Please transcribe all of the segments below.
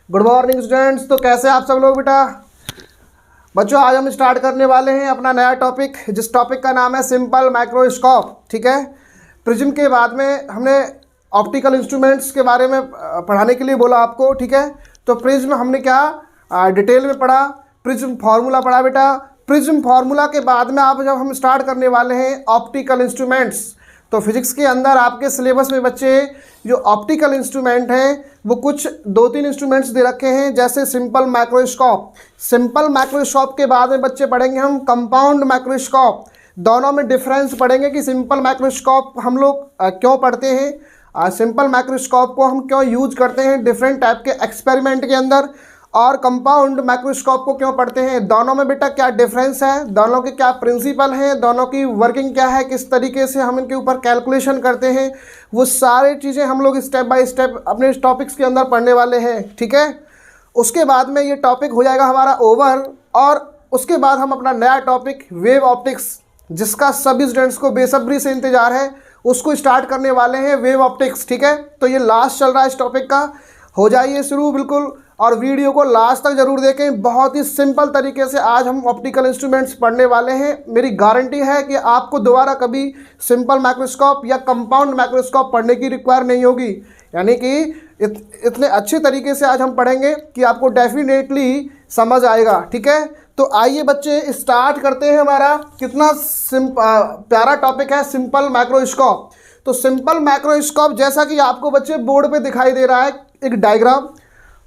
Good morning students. तो कैसे आप सब लोग बेटा? बच्चों आज हम स्टार्ट करने वाले हैं अपना नया टॉपिक, जिस टॉपिक का नाम है सिंपल माइक्रोस्कोप। ठीक है, प्रिज्म के बाद में हमने ऑप्टिकल इंस्ट्रूमेंट्स के बारे में पढ़ाने के लिए बोला आपको। ठीक है, तो प्रिज्म हमने क्या डिटेल में पढ़ा, प्रिज्म फार्मूला पढ़ा बेटा। प्रिज्म फार्मूला के बाद में आप जब हम स्टार्ट करने वाले हैं ऑप्टिकल इंस्ट्रूमेंट्स, तो फिजिक्स के अंदर आपके सिलेबस में बच्चे जो ऑप्टिकल इंस्ट्रूमेंट हैं वो कुछ 2-3 इंस्ट्रूमेंट्स दे रखे हैं, जैसे सिंपल माइक्रोस्कोप। सिंपल माइक्रोस्कोप के बाद में बच्चे पढ़ेंगे हम कंपाउंड माइक्रोस्कोप। दोनों में डिफरेंस पढ़ेंगे कि सिंपल माइक्रोस्कोप हम लोग क्यों पढ़ते हैं, सिंपल माइक्रोस्कोप को हम क्यों यूज करते हैं डिफरेंट टाइप के एक्सपेरिमेंट के अंदर, और कंपाउंड माइक्रोस्कोप को क्यों पढ़ते हैं। दोनों में बेटा क्या डिफरेंस है, दोनों के क्या प्रिंसिपल हैं, दोनों की वर्किंग क्या है, किस तरीके से हम इनके ऊपर कैलकुलेशन करते हैं, वो सारी चीज़ें हम लोग स्टेप बाय स्टेप अपने इस टॉपिक्स के अंदर पढ़ने वाले हैं। ठीक है, उसके बाद में ये टॉपिक हो जाएगा हमारा ओवर, और उसके बाद हम अपना नया टॉपिक वेव ऑप्टिक्स, जिसका सभी स्टूडेंट्स को बेसब्री से इंतजार है, उसको स्टार्ट करने वाले हैं वेव ऑप्टिक्स। ठीक है, तो ये लास्ट चल रहा है इस टॉपिक का, हो जाइए शुरू बिल्कुल, और वीडियो को लास्ट तक जरूर देखें। बहुत ही सिंपल तरीके से आज हम ऑप्टिकल इंस्ट्रूमेंट्स पढ़ने वाले हैं। मेरी गारंटी है कि आपको दोबारा कभी सिंपल माइक्रोस्कोप या कंपाउंड माइक्रोस्कोप पढ़ने की रिक्वायर नहीं होगी, यानी कि इतने अच्छे तरीके से आज हम पढ़ेंगे कि आपको डेफिनेटली समझ आएगा। ठीक है, तो आइए बच्चे स्टार्ट करते हैं। हमारा कितना प्यारा टॉपिक है सिंपल माइक्रोस्कोप। तो सिंपल माइक्रोस्कोप, जैसा कि आपको बच्चे बोर्ड पे दिखाई दे रहा है एक डायग्राम,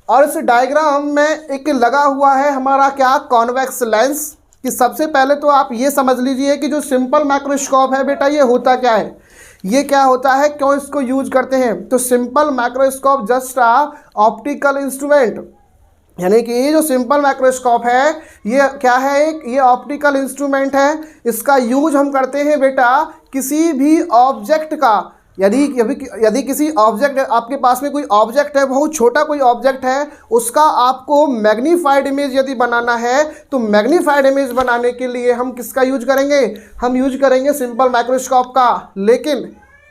और इस डायग्राम में एक लगा हुआ है हमारा क्या, कॉन्वेक्स लेंस। कि सबसे पहले तो आप ये समझ लीजिए कि जो सिंपल माइक्रोस्कोप है बेटा, ये होता क्या है, ये क्या होता है, क्यों इसको यूज करते हैं। तो simple microscope just optical instrument, यानी कि ये जो सिंपल माइक्रोस्कोप है ये क्या है, एक ये ऑप्टिकल इंस्ट्रूमेंट है। इसका यूज हम करते हैं बेटा किसी भी ऑब्जेक्ट का, यदि किसी ऑब्जेक्ट, आपके पास में कोई ऑब्जेक्ट है, बहुत छोटा कोई ऑब्जेक्ट है, उसका आपको मैग्नीफाइड इमेज यदि बनाना है, तो मैग्नीफाइड इमेज बनाने के लिए हम किसका यूज करेंगे, हम यूज करेंगे सिंपल माइक्रोस्कोप का। लेकिन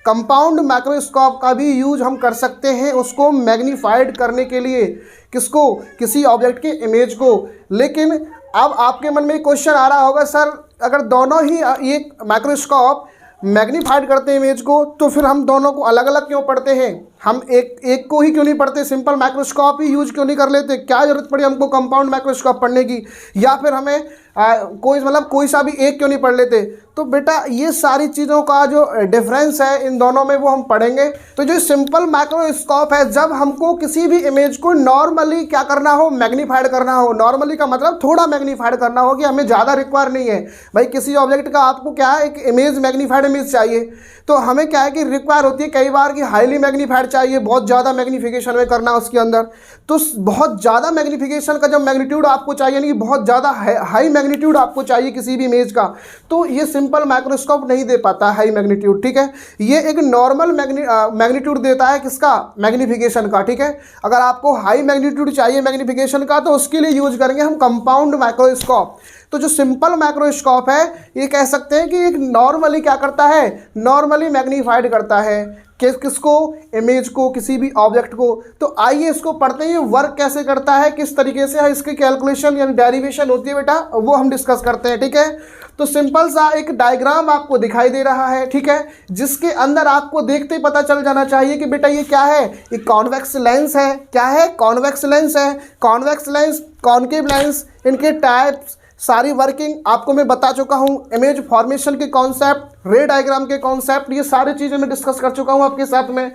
कंपाउंड माइक्रोस्कोप का भी यूज हम कर सकते हैं उसको मैग्नीफाइड करने के लिए, किसको, किसी ऑब्जेक्ट के इमेज को। लेकिन अब आपके मन में क्वेश्चन आ रहा होगा, सर अगर दोनों ही ये माइक्रोस्कोप मैग्नीफाइड करते हैं इमेज को, तो फिर हम दोनों को अलग अलग क्यों पढ़ते हैं, हम एक को ही क्यों नहीं पढ़ते, सिंपल माइक्रोस्कोप ही यूज क्यों नहीं कर लेते, क्या जरूरत पड़ी हमको कंपाउंड माइक्रोस्कोप पढ़ने की, या फिर हमें कोई सा भी एक क्यों नहीं पढ़ लेते। तो बेटा ये सारी चीज़ों का जो डिफरेंस है इन दोनों में वो हम पढ़ेंगे। तो जो सिंपल माइक्रोस्कोप है, जब हमको किसी भी इमेज को नॉर्मली क्या करना हो, मैग्नीफाइड करना हो, नॉर्मली का मतलब थोड़ा मैग्नीफाइड करना हो, कि हमें ज़्यादा रिक्वायर नहीं है भाई, किसी ऑब्जेक्ट का आपको क्या है, एक इमेज मैग्नीफाइड इमेज चाहिए, तो हमें क्या है कि रिक्वायर होती है कई बार कि हाईली मैग्नीफाइड चाहिए, बहुत ज़्यादा मैग्नीफिकेशन में करना उसके अंदर। तो बहुत ज़्यादा मैग्नीफिकेशन का जब मैग्नीट्यूड आपको चाहिए, यानी कि बहुत ज़्यादा हाई मैग्नीट्यूड आपको चाहिए किसी भी इमेज का, तो ये सिंपल माइक्रोस्कोप नहीं दे पाता हाई मैग्नीट्यूड। ठीक है, ये एक नॉर्मल मैग्नीट्यूड देता है, किसका, मैग्नीफिकेशन का। ठीक है, अगर आपको हाई मैग्नीट्यूड चाहिए मैग्नीफिकेशन का, तो उसके लिए यूज करेंगे हम कंपाउंड माइक्रोस्कोप। तो जो सिंपल माइक्रोस्कोप है, ये कह सकते हैं कि एक नॉर्मली क्या करता है, नॉर्मली मैग्नीफाइड करता है किसको, इमेज को, किसी भी ऑब्जेक्ट को। तो आइए इसको पढ़ते हैं, वर्क कैसे करता है, किस तरीके से इसकी कैलकुलेशन यानी डेरिवेशन होती है बेटा, वो हम डिस्कस करते हैं। ठीक है, तो सिंपल सा एक डायग्राम आपको दिखाई दे रहा है, ठीक है, जिसके अंदर आपको देखते ही पता चल जाना चाहिए कि बेटा ये क्या है, ये कॉन्वेक्स लेंस है। क्या है, कॉन्वेक्स लेंस है। कॉन्वेक्स लेंस, कॉनकेव लेंस, इनके टाइप्स, सारी वर्किंग आपको मैं बता चुका हूँ। इमेज फॉर्मेशन के कॉन्सेप्ट, रे डायग्राम के कॉन्सेप्ट, ये सारी चीज़ें मैं डिस्कस कर चुका हूँ आपके साथ में।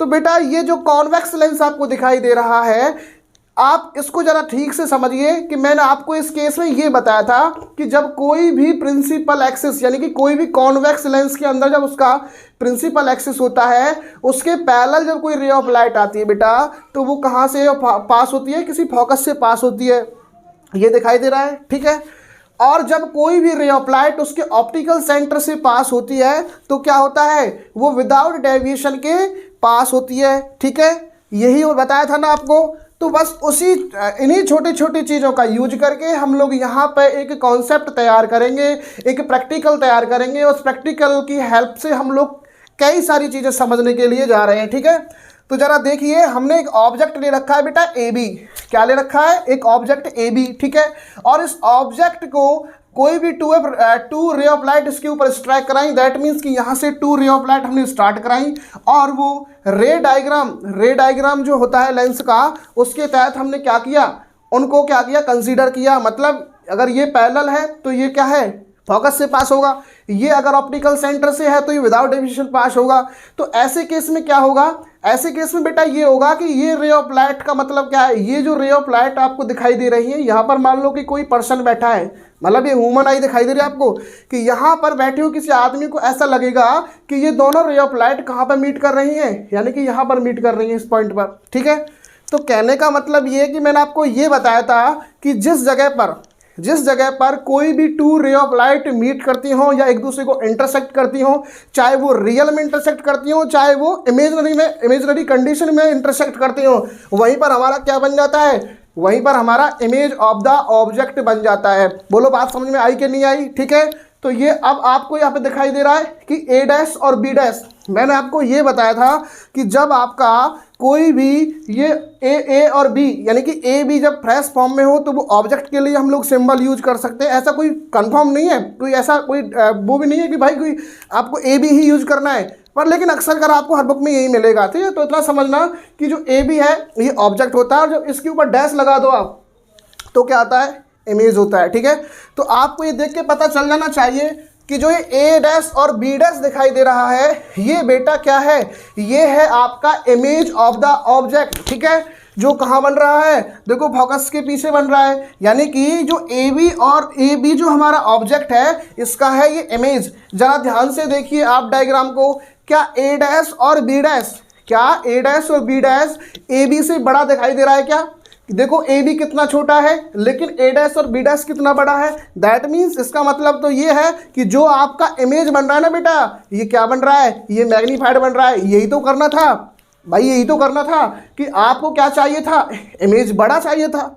तो बेटा ये जो कॉन्वेक्स लेंस आपको दिखाई दे रहा है, आप इसको ज़रा ठीक से समझिए कि मैंने आपको इस केस में ये बताया था कि जब कोई भी प्रिंसिपल एक्सिस, यानी कि कोई भी कॉन्वेक्स लेंस के अंदर जब उसका प्रिंसिपल एक्सिस होता है, उसके पैरेलल जब कोई रे ऑफ लाइट आती है बेटा, तो वो कहाँ से पास होती है, किसी फोकस से पास होती है, ये दिखाई दे रहा है। ठीक है, और जब कोई भी रे ऑफ लाइट उसके ऑप्टिकल सेंटर से पास होती है, तो क्या होता है, वो विदाउट डेविएशन के पास होती है। ठीक है, यही वो बताया था ना आपको। तो बस उसी इन्हीं छोटी छोटी चीज़ों का यूज करके हम लोग यहाँ पे एक कॉन्सेप्ट तैयार करेंगे, एक प्रैक्टिकल तैयार करेंगे, उस प्रैक्टिकल की हेल्प से हम लोग कई सारी चीज़ें समझने के लिए जा रहे हैं। ठीक है, तो जरा देखिए, हमने एक ऑब्जेक्ट ले रखा है बेटा ए बी। क्या ले रखा है? एक ऑब्जेक्ट ए बी, ठीक है। और इस ऑब्जेक्ट को कोई भी टू रे ऑफ लाइट इसके ऊपर स्ट्राइक कराई, दैट मीन्स कि यहाँ से 2 रे ऑफ लाइट हमने स्टार्ट कराई, और वो रे डायग्राम जो होता है लेंस का, उसके तहत हमने क्या किया, उनको क्या किया, कंसीडर किया। मतलब अगर ये पैरेलल है तो ये क्या है, फोकस से पास होगा, ये अगर ऑप्टिकल सेंटर से है तो ये विदाउट डेविएशन पास होगा। तो ऐसे केस में क्या होगा, ऐसे केस में बेटा ये होगा कि ये रे ऑफ लाइट का मतलब क्या है, ये जो रे ऑफ लाइट आपको दिखाई दे रही है, यहाँ पर मान लो कि कोई पर्सन बैठा है, मतलब ये ह्यूमन आई दिखाई दे रही है आपको, कि यहाँ पर बैठे हो किसी आदमी को ऐसा लगेगा कि ये दोनों रे ऑफ लाइट कहाँ पर मीट कर रही हैं, यानी कि यहाँ पर मीट कर रही है, इस पॉइंट पर, ठीक है। तो कहने का मतलब ये कि मैंने आपको ये बताया था कि जिस जगह पर कोई भी 2 रे ऑफ लाइट मीट करती हो या एक दूसरे को इंटरसेक्ट करती हो, चाहे वो रियल में इंटरसेक्ट करती हो, चाहे वो इमेजनरी कंडीशन में इंटरसेक्ट करती हो, वहीं पर हमारा क्या बन जाता है, वहीं पर हमारा इमेज ऑफ द ऑब्जेक्ट बन जाता है। बोलो बात समझ में आई कि नहीं आई? ठीक है। तो ये अब आपको यहाँ पे दिखाई दे रहा है कि ए डैश और बी डैश, मैंने आपको ये बताया था कि जब आपका कोई भी ये ए और बी, यानी कि ए बी जब फ्रेश फॉर्म में हो तो वो ऑब्जेक्ट के लिए हम लोग सिंबल यूज कर सकते हैं। ऐसा कोई कंफर्म नहीं है, कोई ऐसा कोई वो भी नहीं है कि भाई कोई आपको ए बी ही यूज करना है, पर लेकिन अक्सर कर आपको हर बुक में यही मिलेगा, ठीक है। तो इतना समझना कि जो ए बी है ये ऑब्जेक्ट होता है, और जब इसके ऊपर डैश लगा दो आप तो क्या आता है, इमेज होता है, ठीक है। तो आपको ये देख के पता चल जाना चाहिए कि जो ये ए डैश और बी डैश दिखाई दे रहा है, ये बेटा क्या है, ये है आपका इमेज ऑफ द ऑब्जेक्ट, ठीक है। जो कहाँ बन रहा है, देखो फोकस के पीछे बन रहा है, यानी कि जो ए बी और ए बी जो हमारा ऑब्जेक्ट है, इसका है ये इमेज। जरा ध्यान से देखिए आप डायग्राम को, क्या ए डैश और बी डैश, क्या ए डैश और बी डैश ए बी से बड़ा दिखाई दे रहा है? क्या देखो, ए बी कितना छोटा है लेकिन ए डैश और बी डैश कितना बड़ा है। दैट मीन्स इसका मतलब तो ये है कि जो आपका इमेज बन रहा है ना बेटा, ये क्या बन रहा है, ये मैग्नीफाइड बन रहा है। यही तो करना था भाई, यही तो करना था कि आपको क्या चाहिए था, इमेज बड़ा चाहिए था।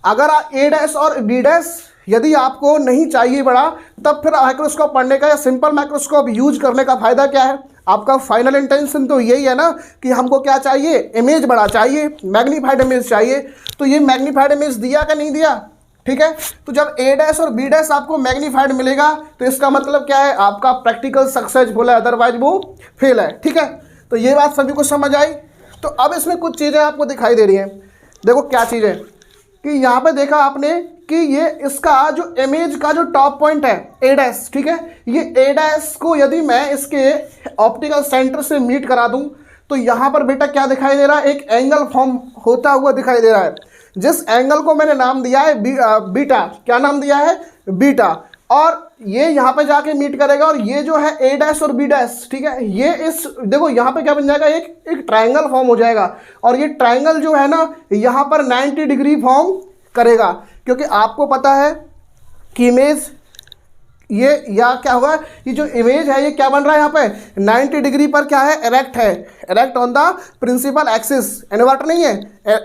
अगर ए डैश और बी डैश यदि आपको नहीं चाहिए बड़ा, तब फिर माइक्रोस्कोप पढ़ने का या सिंपल माइक्रोस्कोप यूज करने का फ़ायदा क्या है? आपका फाइनल इंटेंशन तो यही है ना कि हमको क्या चाहिए, इमेज बड़ा चाहिए, मैग्नीफाइड इमेज चाहिए। तो ये मैग्नीफाइड इमेज दिया क्या नहीं दिया? ठीक है। तो जब ए डैश और बी डैश आपको मैग्नीफाइड मिलेगा तो इसका मतलब क्या है, आपका प्रैक्टिकल सक्सेसफुल है, अदरवाइज वो फेल है, ठीक है। तो ये बात सभी को समझ आई। तो अब इसमें कुछ चीज़ें आपको दिखाई दे रही हैं। देखो क्या चीज़ है कि यहाँ पे देखा आपने कि ये इसका जो इमेज का जो टॉप पॉइंट है ए डैश, ठीक है, ये ए डैश को यदि मैं इसके ऑप्टिकल सेंटर से मीट करा दूं तो यहाँ पर बेटा क्या दिखाई दे रहा है, एक एंगल फॉर्म होता हुआ दिखाई दे रहा है, जिस एंगल को मैंने नाम दिया है बीटा। क्या नाम दिया है? बीटा। और ये यहाँ पे जाके मीट करेगा, और ये जो है ए डैश और बी डैश, ठीक है, ये इस देखो यहाँ पे क्या बन जाएगा, एक ट्रायंगल फॉर्म हो जाएगा। और ये ट्रायंगल जो है ना, यहाँ पर 90 डिग्री फॉर्म करेगा, क्योंकि आपको पता है कि इमेज ये या क्या होगा, ये जो इमेज है ये क्या बन रहा है यहाँ पे 90 डिग्री पर क्या है, इरेक्ट है, erect on the principal axis, invert नहीं है।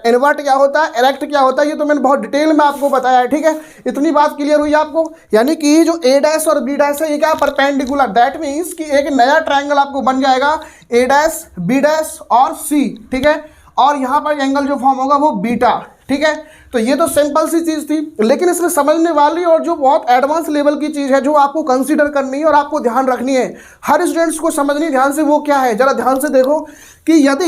इन्वर्ट क्या होता है, इरेक्ट क्या होता है, ये तो मैंने बहुत डिटेल में आपको बताया है, ठीक है। इतनी बात क्लियर हुई आपको? यानी कि जो ए डैश और बी डैश है ये क्या, परपेंडिकुलर। दैट मीन्स कि एक नया ट्रायंगल आपको बन जाएगा, ए डैश बी डैश और सी, ठीक है। और यहाँ पर एंगल जो फॉर्म होगा वो बीटा, ठीक है। तो ये तो सिंपल सी चीज़ थी, लेकिन इसमें समझने वाली और जो बहुत एडवांस लेवल की चीज़ है जो आपको कंसीडर करनी है और आपको ध्यान रखनी है, हर स्टूडेंट्स को समझनी ध्यान से, वो क्या है, जरा ध्यान से देखो कि यदि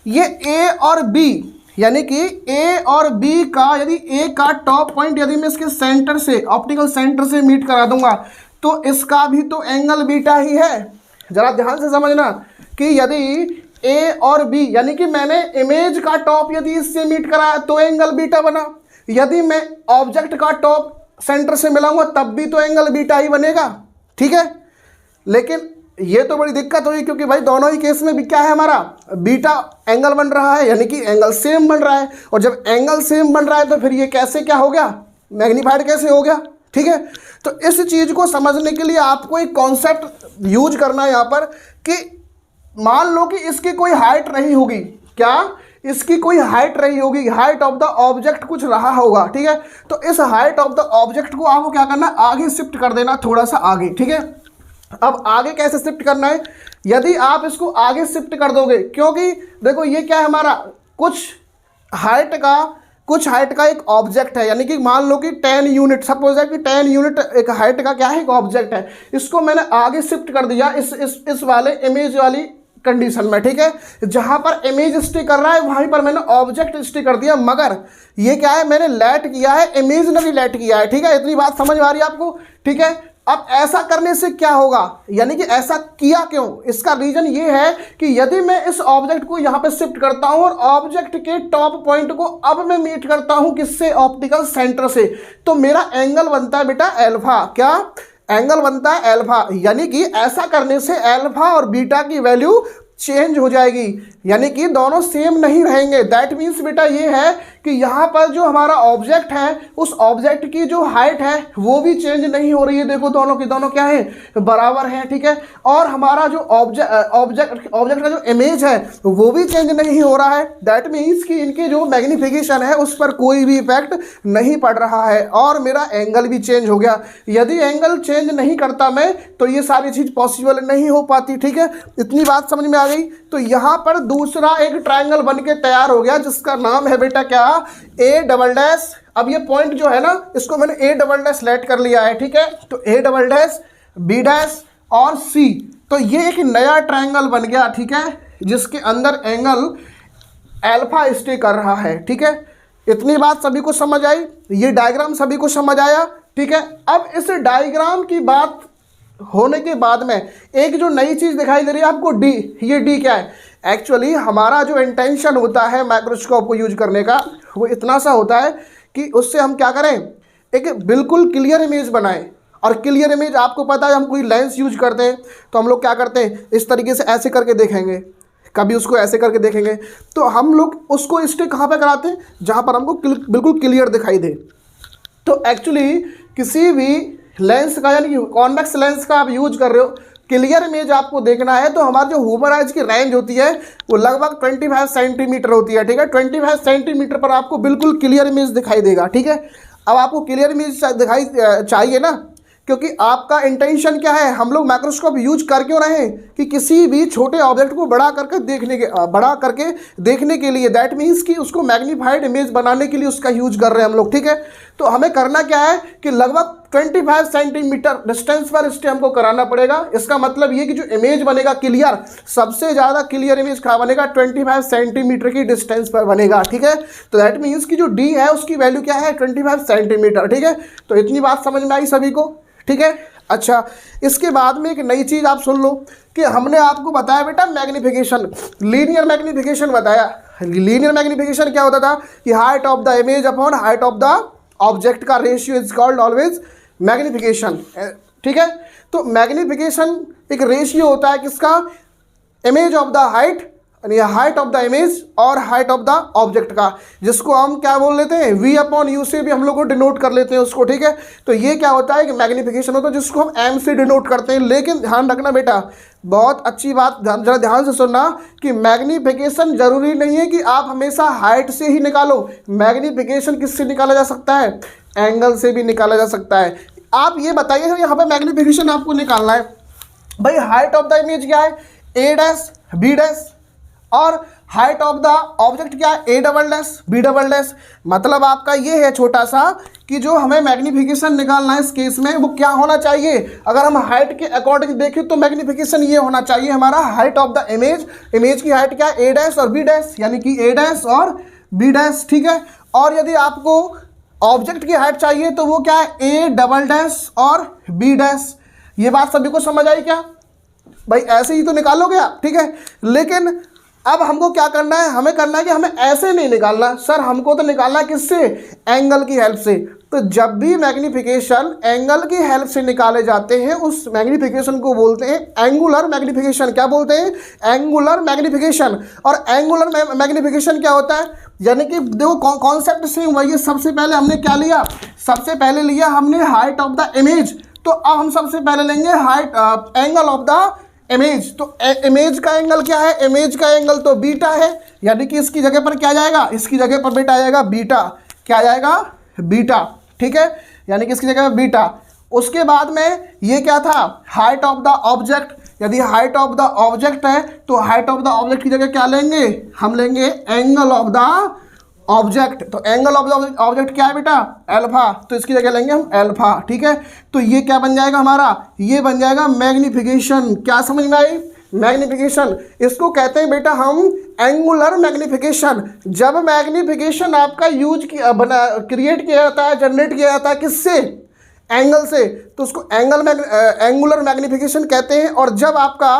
ये ए और बी, यानी कि ए और बी का, यदि ए का टॉप पॉइंट यदि मैं इसके सेंटर से, ऑप्टिकल सेंटर से मीट करा दूंगा तो इसका भी तो एंगल बीटा ही है। जरा ध्यान से समझना कि यदि ए और बी, यानी कि मैंने इमेज का टॉप यदि इससे मीट कराया तो एंगल बीटा बना, यदि मैं ऑब्जेक्ट का टॉप सेंटर से मिलाऊंगा तब भी तो एंगल बीटा ही बनेगा, ठीक है। लेकिन ये तो बड़ी दिक्कत हुई, क्योंकि भाई दोनों ही केस में भी क्या है, हमारा बीटा एंगल बन रहा है, यानी कि एंगल सेम बन रहा है। और जब एंगल सेम बन रहा है तो फिर ये कैसे क्या हो गया, मैग्नीफाइड कैसे हो गया, ठीक है। तो इस चीज़ को समझने के लिए आपको एक कॉन्सेप्ट यूज करना है यहाँ पर कि मान लो कि इसकी कोई हाइट नहीं होगी, क्या इसकी कोई हाइट नहीं होगी, हाइट ऑफ द ऑब्जेक्ट कुछ रहा होगा, ठीक है। तो इस हाइट ऑफ द ऑब्जेक्ट को आपको क्या करना, आगे शिफ्ट कर देना, थोड़ा सा आगे, ठीक है। अब आगे कैसे शिफ्ट करना है, यदि आप इसको आगे शिफ्ट कर दोगे, क्योंकि देखो ये क्या है हमारा कुछ हाइट का एक ऑब्जेक्ट है, यानी कि मान लो कि 10 यूनिट, सपोज है कि 10 यूनिट एक हाइट का क्या है, एक ऑब्जेक्ट है, इसको मैंने आगे शिफ्ट कर दिया इस वाले इमेज वाली कंडीशन में, ठीक है। जहां पर इमेज स्टे कर रहा है वहीं पर मैंने ऑब्जेक्ट स्टे कर दिया, मगर ये क्या है, मैंने लेट किया है, इमेजिनरी लेट किया है, ठीक है। इतनी बात समझ में आ रही है आपको, ठीक है। अब ऐसा करने से क्या होगा, यानी कि ऐसा किया क्यों, इसका रीजन ये है कि यदि मैं इस ऑब्जेक्ट को यहां पे शिफ्ट करता हूं और ऑब्जेक्ट के टॉप पॉइंट को अब मैं मीट करता हूं किससे, ऑप्टिकल सेंटर से, तो मेरा एंगल बनता है बेटा एल्फा। क्या एंगल बनता है एल्फा, यानी कि ऐसा करने से एल्फा और बीटा की वैल्यू चेंज हो जाएगी, यानी कि दोनों सेम नहीं रहेंगे। दैट मीन्स बेटा ये है कि यहाँ पर जो हमारा ऑब्जेक्ट है उस ऑब्जेक्ट की जो हाइट है वो भी चेंज नहीं हो रही है, देखो दोनों की दोनों क्या है, बराबर है, ठीक है। और हमारा जो ऑब्जेक्ट का जो इमेज है वो भी चेंज नहीं हो रहा है। दैट मीन्स कि इनके जो मैग्नीफिकेशन है उस पर कोई भी इफेक्ट नहीं पड़ रहा है, और मेरा एंगल भी चेंज हो गया। यदि एंगल चेंज नहीं करता मैं तो ये सारी चीज़ पॉसिबल नहीं हो पाती, ठीक है। इतनी बात समझ में आ गई। तो यहाँ पर दूसरा एक ट्रायंगल बन के तैयार हो गया जिसका नाम है बेटा क्या, ए डबल डैश। अब ये पॉइंट जो है ना इसको मैंने ए डबल डैश सेलेक्ट कर लिया है, ठीक है। तो A double dash, B dash और सी, तो ये एक नया ट्रायंगल बन गया, ठीक है, जिसके अंदर एंगल एल्फा स्टे कर रहा है, ठीक है। इतनी बात सभी को समझ आई, ये डायग्राम सभी को समझ आया, ठीक है। अब इस डायग्राम की बात होने के बाद में एक जो नई चीज़ दिखाई दे रही है आपको, डी। ये डी क्या है, एक्चुअली हमारा जो इंटेंशन होता है माइक्रोस्कोप को यूज करने का वो इतना सा होता है कि उससे हम क्या करें, एक बिल्कुल क्लियर इमेज बनाएं। और क्लियर इमेज आपको पता है, हम कोई लेंस यूज करते हैं तो हम लोग क्या करते हैं, इस तरीके से ऐसे करके देखेंगे, कभी उसको ऐसे करके देखेंगे, तो हम लोग उसको स्टे कहाँ पे कराते हैं, जहाँ पर हमको बिल्कुल क्लियर दिखाई दे। तो एक्चुअली किसी भी लेंस का, यानी कि कॉन्वेक्स लेंस का आप यूज कर रहे हो, क्लियर इमेज आपको देखना है तो हमारी जो ह्यूमन आइज की रेंज होती है वो लगभग 25 सेंटीमीटर होती है, ठीक है। 25 सेंटीमीटर पर आपको बिल्कुल क्लियर इमेज दिखाई देगा, ठीक है। अब आपको क्लियर इमेज दिखाई चाहिए ना, क्योंकि आपका इंटेंशन क्या है, हम लोग माइक्रोस्कोप यूज कर क्यों रहे हैं कि किसी भी छोटे ऑब्जेक्ट को बड़ा करके देखने के लिए, दैट मीन्स कि उसको मैग्नीफाइड इमेज बनाने के लिए उसका यूज कर रहे हैं हम लोग, ठीक है। तो हमें करना क्या है कि लगभग 25 सेंटीमीटर डिस्टेंस पर इससे हमको कराना पड़ेगा। इसका मतलब ये कि जो इमेज बनेगा क्लियर, सबसे ज़्यादा क्लियर इमेज कहाँ बनेगा, 25 सेंटीमीटर की डिस्टेंस पर बनेगा, ठीक है। तो दैट मीन्स कि जो डी है उसकी वैल्यू क्या है, 25 सेंटीमीटर, ठीक है। तो इतनी बात समझ में आई सभी को, ठीक है। अच्छा, इसके बाद में एक नई चीज़ आप सुन लो कि हमने आपको बताया बेटा मैग्नीफिकेशन, लीनियर मैग्नीफिकेशन बताया। लीनियर मैग्नीफिकेशन क्या होता था कि height of the image upon height of the object का ratio is called always magnification, ठीक है। तो मैग्नीफिकेशन एक रेशियो होता है किसका, इमेज ऑफ द हाइट, यानी हाइट ऑफ द इमेज और हाइट ऑफ द ऑब्जेक्ट का, जिसको हम क्या बोल लेते हैं, वी अपॉन यू से भी हम लोग को डिनोट कर लेते हैं उसको, ठीक है। तो ये क्या होता है कि मैग्नीफिकेशन होता है जिसको हम एम से डिनोट करते हैं। लेकिन ध्यान रखना बेटा, बहुत अच्छी बात, जरा ध्यान से सुनना कि मैग्नीफिकेशन जरूरी नहीं है कि आप हमेशा हाइट से ही निकालो। मैग्नीफिकेशन किससे निकाला जा सकता है, एंगल से भी निकाला जा सकता है। आप ये बताइए यहाँ पर मैग्नीफिकेशन आपको निकालना है, भाई हाइट ऑफ द इमेज क्या है, ए डैश बी डैश, और हाइट ऑफ द ऑब्जेक्ट क्या है, A double dash B double dash. मतलब आपका ये है छोटा सा कि जो हमें मैग्नीफिकेशन निकालना है इस केस में वो क्या होना चाहिए। अगर हम हाइट के अकॉर्डिंग देखें तो मैग्नीफिकेशन ये होना चाहिए हमारा height of the image, image की हाइट क्या है, ए डैश और बी डैश, यानी कि ए डैश और बी डैश, ठीक है। और यदि आपको ऑब्जेक्ट की हाइट चाहिए तो वो क्या है, ए डबल डैश और बी डैश। ये बात सभी को समझ आई क्या भाई, ऐसे ही तो निकालोगे आप, ठीक है। लेकिन अब हमको क्या करना है, हमें करना है कि हमें ऐसे नहीं निकालना सर, हमको तो निकालना है किससे, एंगल की हेल्प से। तो जब भी मैग्नीफिकेशन एंगल की हेल्प से निकाले जाते हैं उस मैग्नीफिकेशन को बोलते हैं एंगुलर मैग्नीफिकेशन। क्या बोलते हैं, एंगुलर मैग्नीफिकेशन। और एंगुलर मैग्नीफिकेशन क्या होता है, यानी कि देखो कॉन्सेप्ट सेम वही है। सबसे पहले हमने क्या लिया, सबसे पहले लिया हमने हाइट ऑफ द इमेज, तो अब हम सबसे पहले लेंगे height angle of the image. तो इमेज का एंगल क्या है, इमेज का एंगल तो बीटा है, यानी कि इसकी जगह पर क्या जाएगा, इसकी जगह पर बेटा आएगा बीटा, क्या जाएगा, बीटा, ठीक है। यानी कि इसकी जगह पर बीटा। उसके बाद में ये क्या था, हाइट ऑफ द ऑब्जेक्ट। यदि हाइट ऑफ द ऑब्जेक्ट है तो हाइट ऑफ द ऑब्जेक्ट की जगह क्या लेंगे, हम लेंगे एंगल ऑफ द ऑब्जेक्ट। तो एंगल ऑफ द ऑब्जेक्ट क्या है बेटा, अल्फा, तो इसकी जगह लेंगे हम अल्फा। ठीक है, तो ये क्या बन जाएगा हमारा, ये बन जाएगा मैग्निफिकेशन। क्या समझ में आई, मैग्निफिकेशन। इसको कहते हैं बेटा हम एंगुलर मैग्निफिकेशन। जब मैग्निफिकेशन आपका यूज किया क्रिएट किया जाता है, जनरेट किया जाता है किससे, एंगल से, तो उसको एंगुलर मैग्निफिकेशन कहते हैं। और जब आपका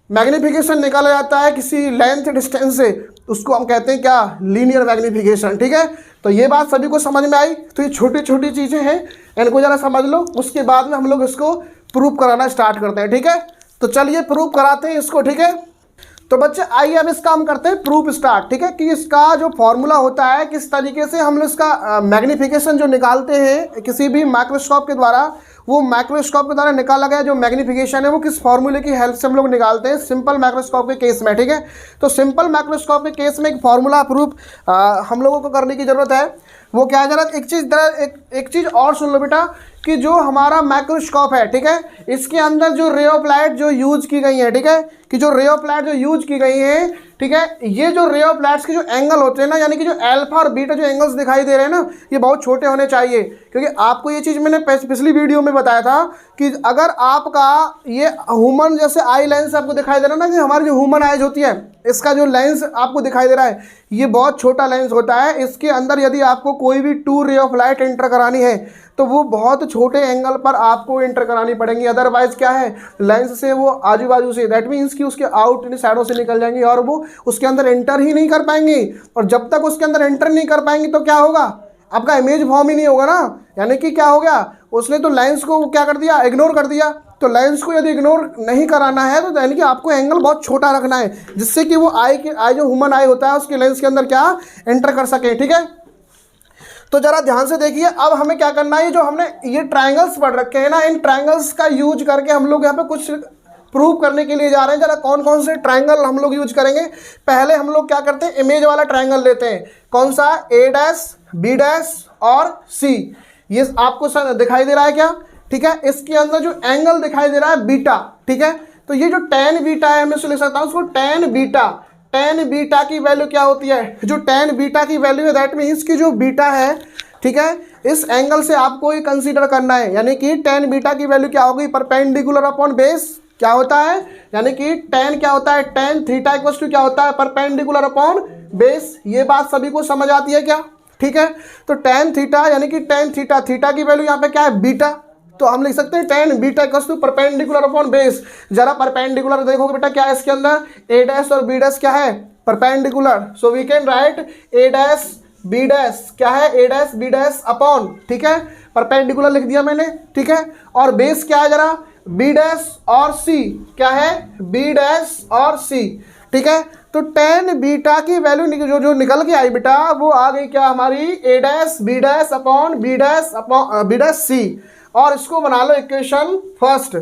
मैग्निफिकेशन निकाला जाता है किसी लेंथ डिस्टेंस से, उसको हम कहते हैं क्या, लीनियर मैग्निफिकेशन। ठीक है, तो ये बात सभी को समझ में आई। तो ये छोटी छोटी चीज़ें हैं, इनको ज़रा समझ लो, उसके बाद में हम लोग इसको प्रूव कराना स्टार्ट करते हैं। ठीक है, तो चलिए प्रूव कराते हैं इसको। ठीक है, तो बच्चे आइए अब इसका हम करते हैं प्रूफ स्टार्ट। ठीक है, कि इसका जो फॉर्मूला होता है, किस तरीके से हम लोग इसका मैग्निफिकेशन जो निकालते हैं किसी भी माइक्रोस्कोप के द्वारा, वो माइक्रोस्कोप के द्वारा निकाला गया जो मैग्निफिकेशन है वो किस फॉर्मूले की हेल्प से हम लोग निकालते हैं सिंपल माइक्रोस्कोप के केस में। ठीक है, तो सिंपल माइक्रोस्कोप के केस में एक फॉर्मूला प्रूफ हम लोगों को करने की ज़रूरत है। वो क्या है, जरा एक चीज़ और सुन लो बेटा, कि जो हमारा माइक्रोस्कोप है, ठीक है, इसके अंदर जो रे ऑफ लाइट जो यूज की गई है, ठीक है, कि जो रे ऑफ लाइट जो यूज की गई है, ठीक है, ये जो रे ऑफ लाइट्स के जो एंगल होते हैं ना, यानी कि जो अल्फा और बीटा जो एंगल्स दिखाई दे रहे हैं ना, ये बहुत छोटे होने चाहिए। क्योंकि आपको ये चीज़ मैंने पिछली वीडियो में बताया था कि अगर आपका ये ह्यूमन जैसे आई लेंस आपको दिखाई दे रहा है ना, कि हमारी जो ह्यूमन आइज होती है, इसका जो लेंस आपको दिखाई दे रहा है, ये बहुत छोटा लेंस होता है। इसके अंदर यदि आपको कोई भी 2 रे ऑफ लाइट एंटर करानी है तो वो बहुत छोटे एंगल पर आपको एंटर करानी पड़ेंगी। अदरवाइज क्या है, लेंस से वो आजू बाजू से, दैट मीन्स कि उसके आउट साइडों से निकल जाएंगी और वो उसके अंदर एंटर ही नहीं कर पाएंगी। और जब तक उसके अंदर एंटर नहीं कर पाएंगी तो क्या होगा, आपका इमेज फॉर्म ही नहीं होगा ना। यानी कि क्या हो गया, उसने तो लेंस को क्या कर दिया, इग्नोर कर दिया। तो लेंस को यदि इग्नोर नहीं कराना है तो यानी कि आपको एंगल बहुत छोटा रखना है, जिससे कि वो आई जो ह्यूमन आई होता है उसके लेंस के अंदर क्या एंटर कर सके। ठीक है, तो जरा ध्यान से देखिए, अब हमें क्या करना है, जो हमने ये ट्रायंगल्स पढ़ रखे हैं ना, इन ट्रायंगल्स का यूज करके हम लोग यहाँ पे कुछ प्रूव करने के लिए जा रहे हैं। जरा कौन कौन से ट्रायंगल हम लोग यूज करेंगे। पहले हम लोग क्या करते हैं, इमेज वाला ट्रायंगल लेते हैं। कौन सा, ए डैश, बी डैश और सी। ये आपको दिखाई दे रहा है क्या, ठीक है, इसके अंदर जो एंगल दिखाई दे रहा है बीटा। ठीक है, तो ये जो tan बीटा है, मैं लिख सकता हूँ उसको tan बीटा। tan बीटा की वैल्यू क्या होती है, जो tan बीटा की वैल्यू है, दैट मीन्स कि जो बीटा है, ठीक है, इस एंगल से आपको ये कंसीडर करना है। यानी कि tan बीटा की वैल्यू क्या होगी, परपेंडिकुलर अपॉन बेस क्या होता है, यानी कि tan क्या होता है, tan थीटा इक्वल्स टू क्या होता है, परपेंडिकुलर अपॉन बेस। ये बात सभी को समझ आती है क्या, ठीक है। तो tan थीटा यानी कि tan थीटा, थीटा की वैल्यू यहाँ पे क्या है, बीटा, तो हम लिख सकते हैं tan beta equals to perpendicular upon base. जरा परपेंडिकुलर देखोगे बेटा क्या है इसके अंदर, ए डैश और बी डैश क्या है, perpendicular. So we can write A dash B dash क्या है, A dash B dash upon, ठीक है, परपेंडिकुलर लिख दिया मैंने, ठीक है। और बेस क्या है, जरा बी डैश और सी क्या है, बी डैश और सी, ठीक है। तो tan बीटा की वैल्यू जो निकल के आई बेटा, वो आ गई क्या हमारी, A dash B dash upon B dash C. और इसको बना लो इक्वेशन फर्स्ट।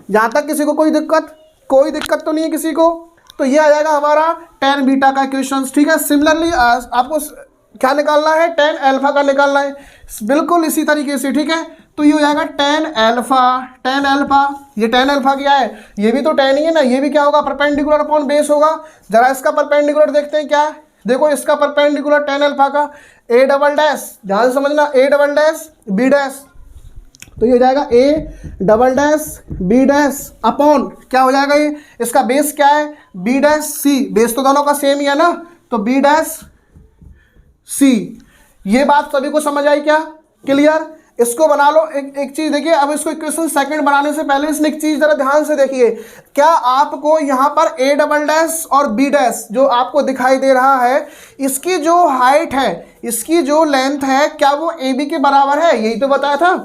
जहाँ तक किसी को कोई दिक्कत तो नहीं है किसी को, तो ये आ जाएगा हमारा tan बीटा का इक्वेशन, ठीक है। सिमिलरली आपको क्या निकालना है, tan अल्फा का निकालना है, बिल्कुल इसी तरीके से, ठीक है। तो ये हो जाएगा tan अल्फा, ये tan अल्फा क्या है, ये भी तो tan ही है ना, ये भी क्या होगा, परपेंडिकुलर अपॉन बेस होगा। जरा इसका परपेंडिकुलर देखते हैं क्या है, देखो इसका परपेंडिकुलर tan अल्फा का ए डबल डैश, ध्यान से समझना, A double dash B dash, तो ये हो जाएगा A double dash B dash upon क्या हो जाएगा, ये इसका बेस क्या है, बी डैश सी, बेस तो दोनों का सेम ही है ना, तो बी डैश सी। ये बात सभी को समझ आई क्या, क्लियर। इसको बना लो। एक चीज देखिए, अब इसको इक्वेशन सेकंड बनाने से पहले इसमें एक चीज जरा ध्यान से देखिए, क्या आपको यहाँ पर ए डबल डैश और बी डैश जो आपको दिखाई दे रहा है, इसकी जो हाइट है, इसकी जो लेंथ है, क्या वो ए बी के बराबर है, यही तो बताया था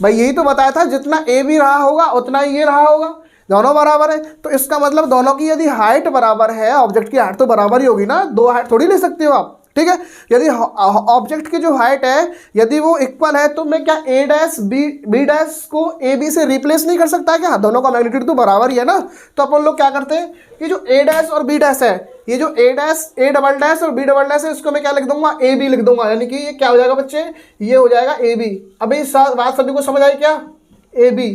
भाई, यही तो बताया था, जितना ए बी रहा होगा उतना ही ये रहा होगा, दोनों बराबर है। तो इसका मतलब दोनों की यदि हाइट बराबर है, ऑब्जेक्ट की हाइट तो बराबर ही होगी ना, दो हाइट थोड़ी ले सकते हो आप, ठीक है। यदि ऑब्जेक्ट की जो हाइट है यदि वो इक्वल है, तो मैं क्या ए डैश बी डैश को ए बी से रिप्लेस नहीं कर सकता क्या, दोनों का मैग्नीट्यूड तो बराबर ही है ना। तो अपन लोग क्या करते हैं कि जो ए डैश और बी डैश है, ये जो ए डबल डैश और बी डबल डैश है, इसको मैं क्या लिख दूंगा, ए बी लिख दूंगा, यानी कि ये क्या हो जाएगा बच्चे, ये हो जाएगा ए बी। अभी इस बात सभी को समझ आई क्या, ए बी।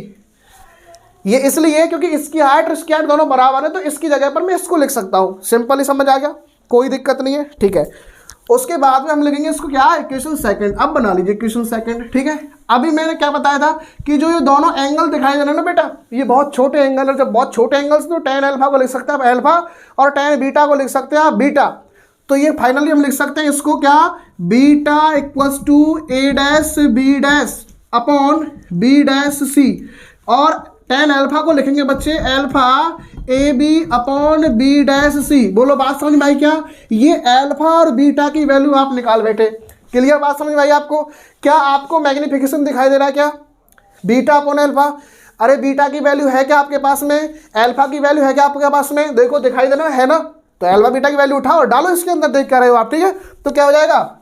ये इसलिए क्योंकि इसकी हाइट और इसकी हाइट दोनों बराबर है, तो इसकी जगह पर मैं इसको लिख सकता हूँ। सिंपल ही समझ आ गया, कोई दिक्कत नहीं है, ठीक है। उसके बाद में हम लिखेंगे इसको क्या, इक्वेशन सेकंड। अब बना लीजिए इक्वेशन सेकंड, ठीक है। अभी मैंने क्या बताया था कि जो ये दोनों एंगल दिखाई दे रहे हैं ना बेटा, ये बहुत छोटे एंगल है। जब बहुत छोटे एंगल्स तो tan अल्फा को लिख सकते हैं आप अल्फा, और tan बीटा को लिख सकते हैं आप बीटा। तो ये फाइनली हम लिख सकते हैं इसको क्या, beta equals to A dash B dash upon B dash C, और tan अल्फा को लिखेंगे बच्चे alpha A B upon B dash C. बोलो बात समझ में आई क्या? ये अल्फा और बीटा की वैल्यू आप निकाल बैठे। क्लियर बात समझ में आई आपको? क्या आपको मैग्निफिकेशन दिखाई दे रहा है क्या, बीटा अपॉन अल्फा? अरे बीटा की वैल्यू है क्या आपके पास में, अल्फा की वैल्यू है क्या आपके पास में? देखो दिखाई दे रहा है ना, तो अल्फा बीटा की वैल्यू उठाओ और डालो इसके अंदर, देख कर रहे हो आप, ठीक है। तो क्या हो जाएगा,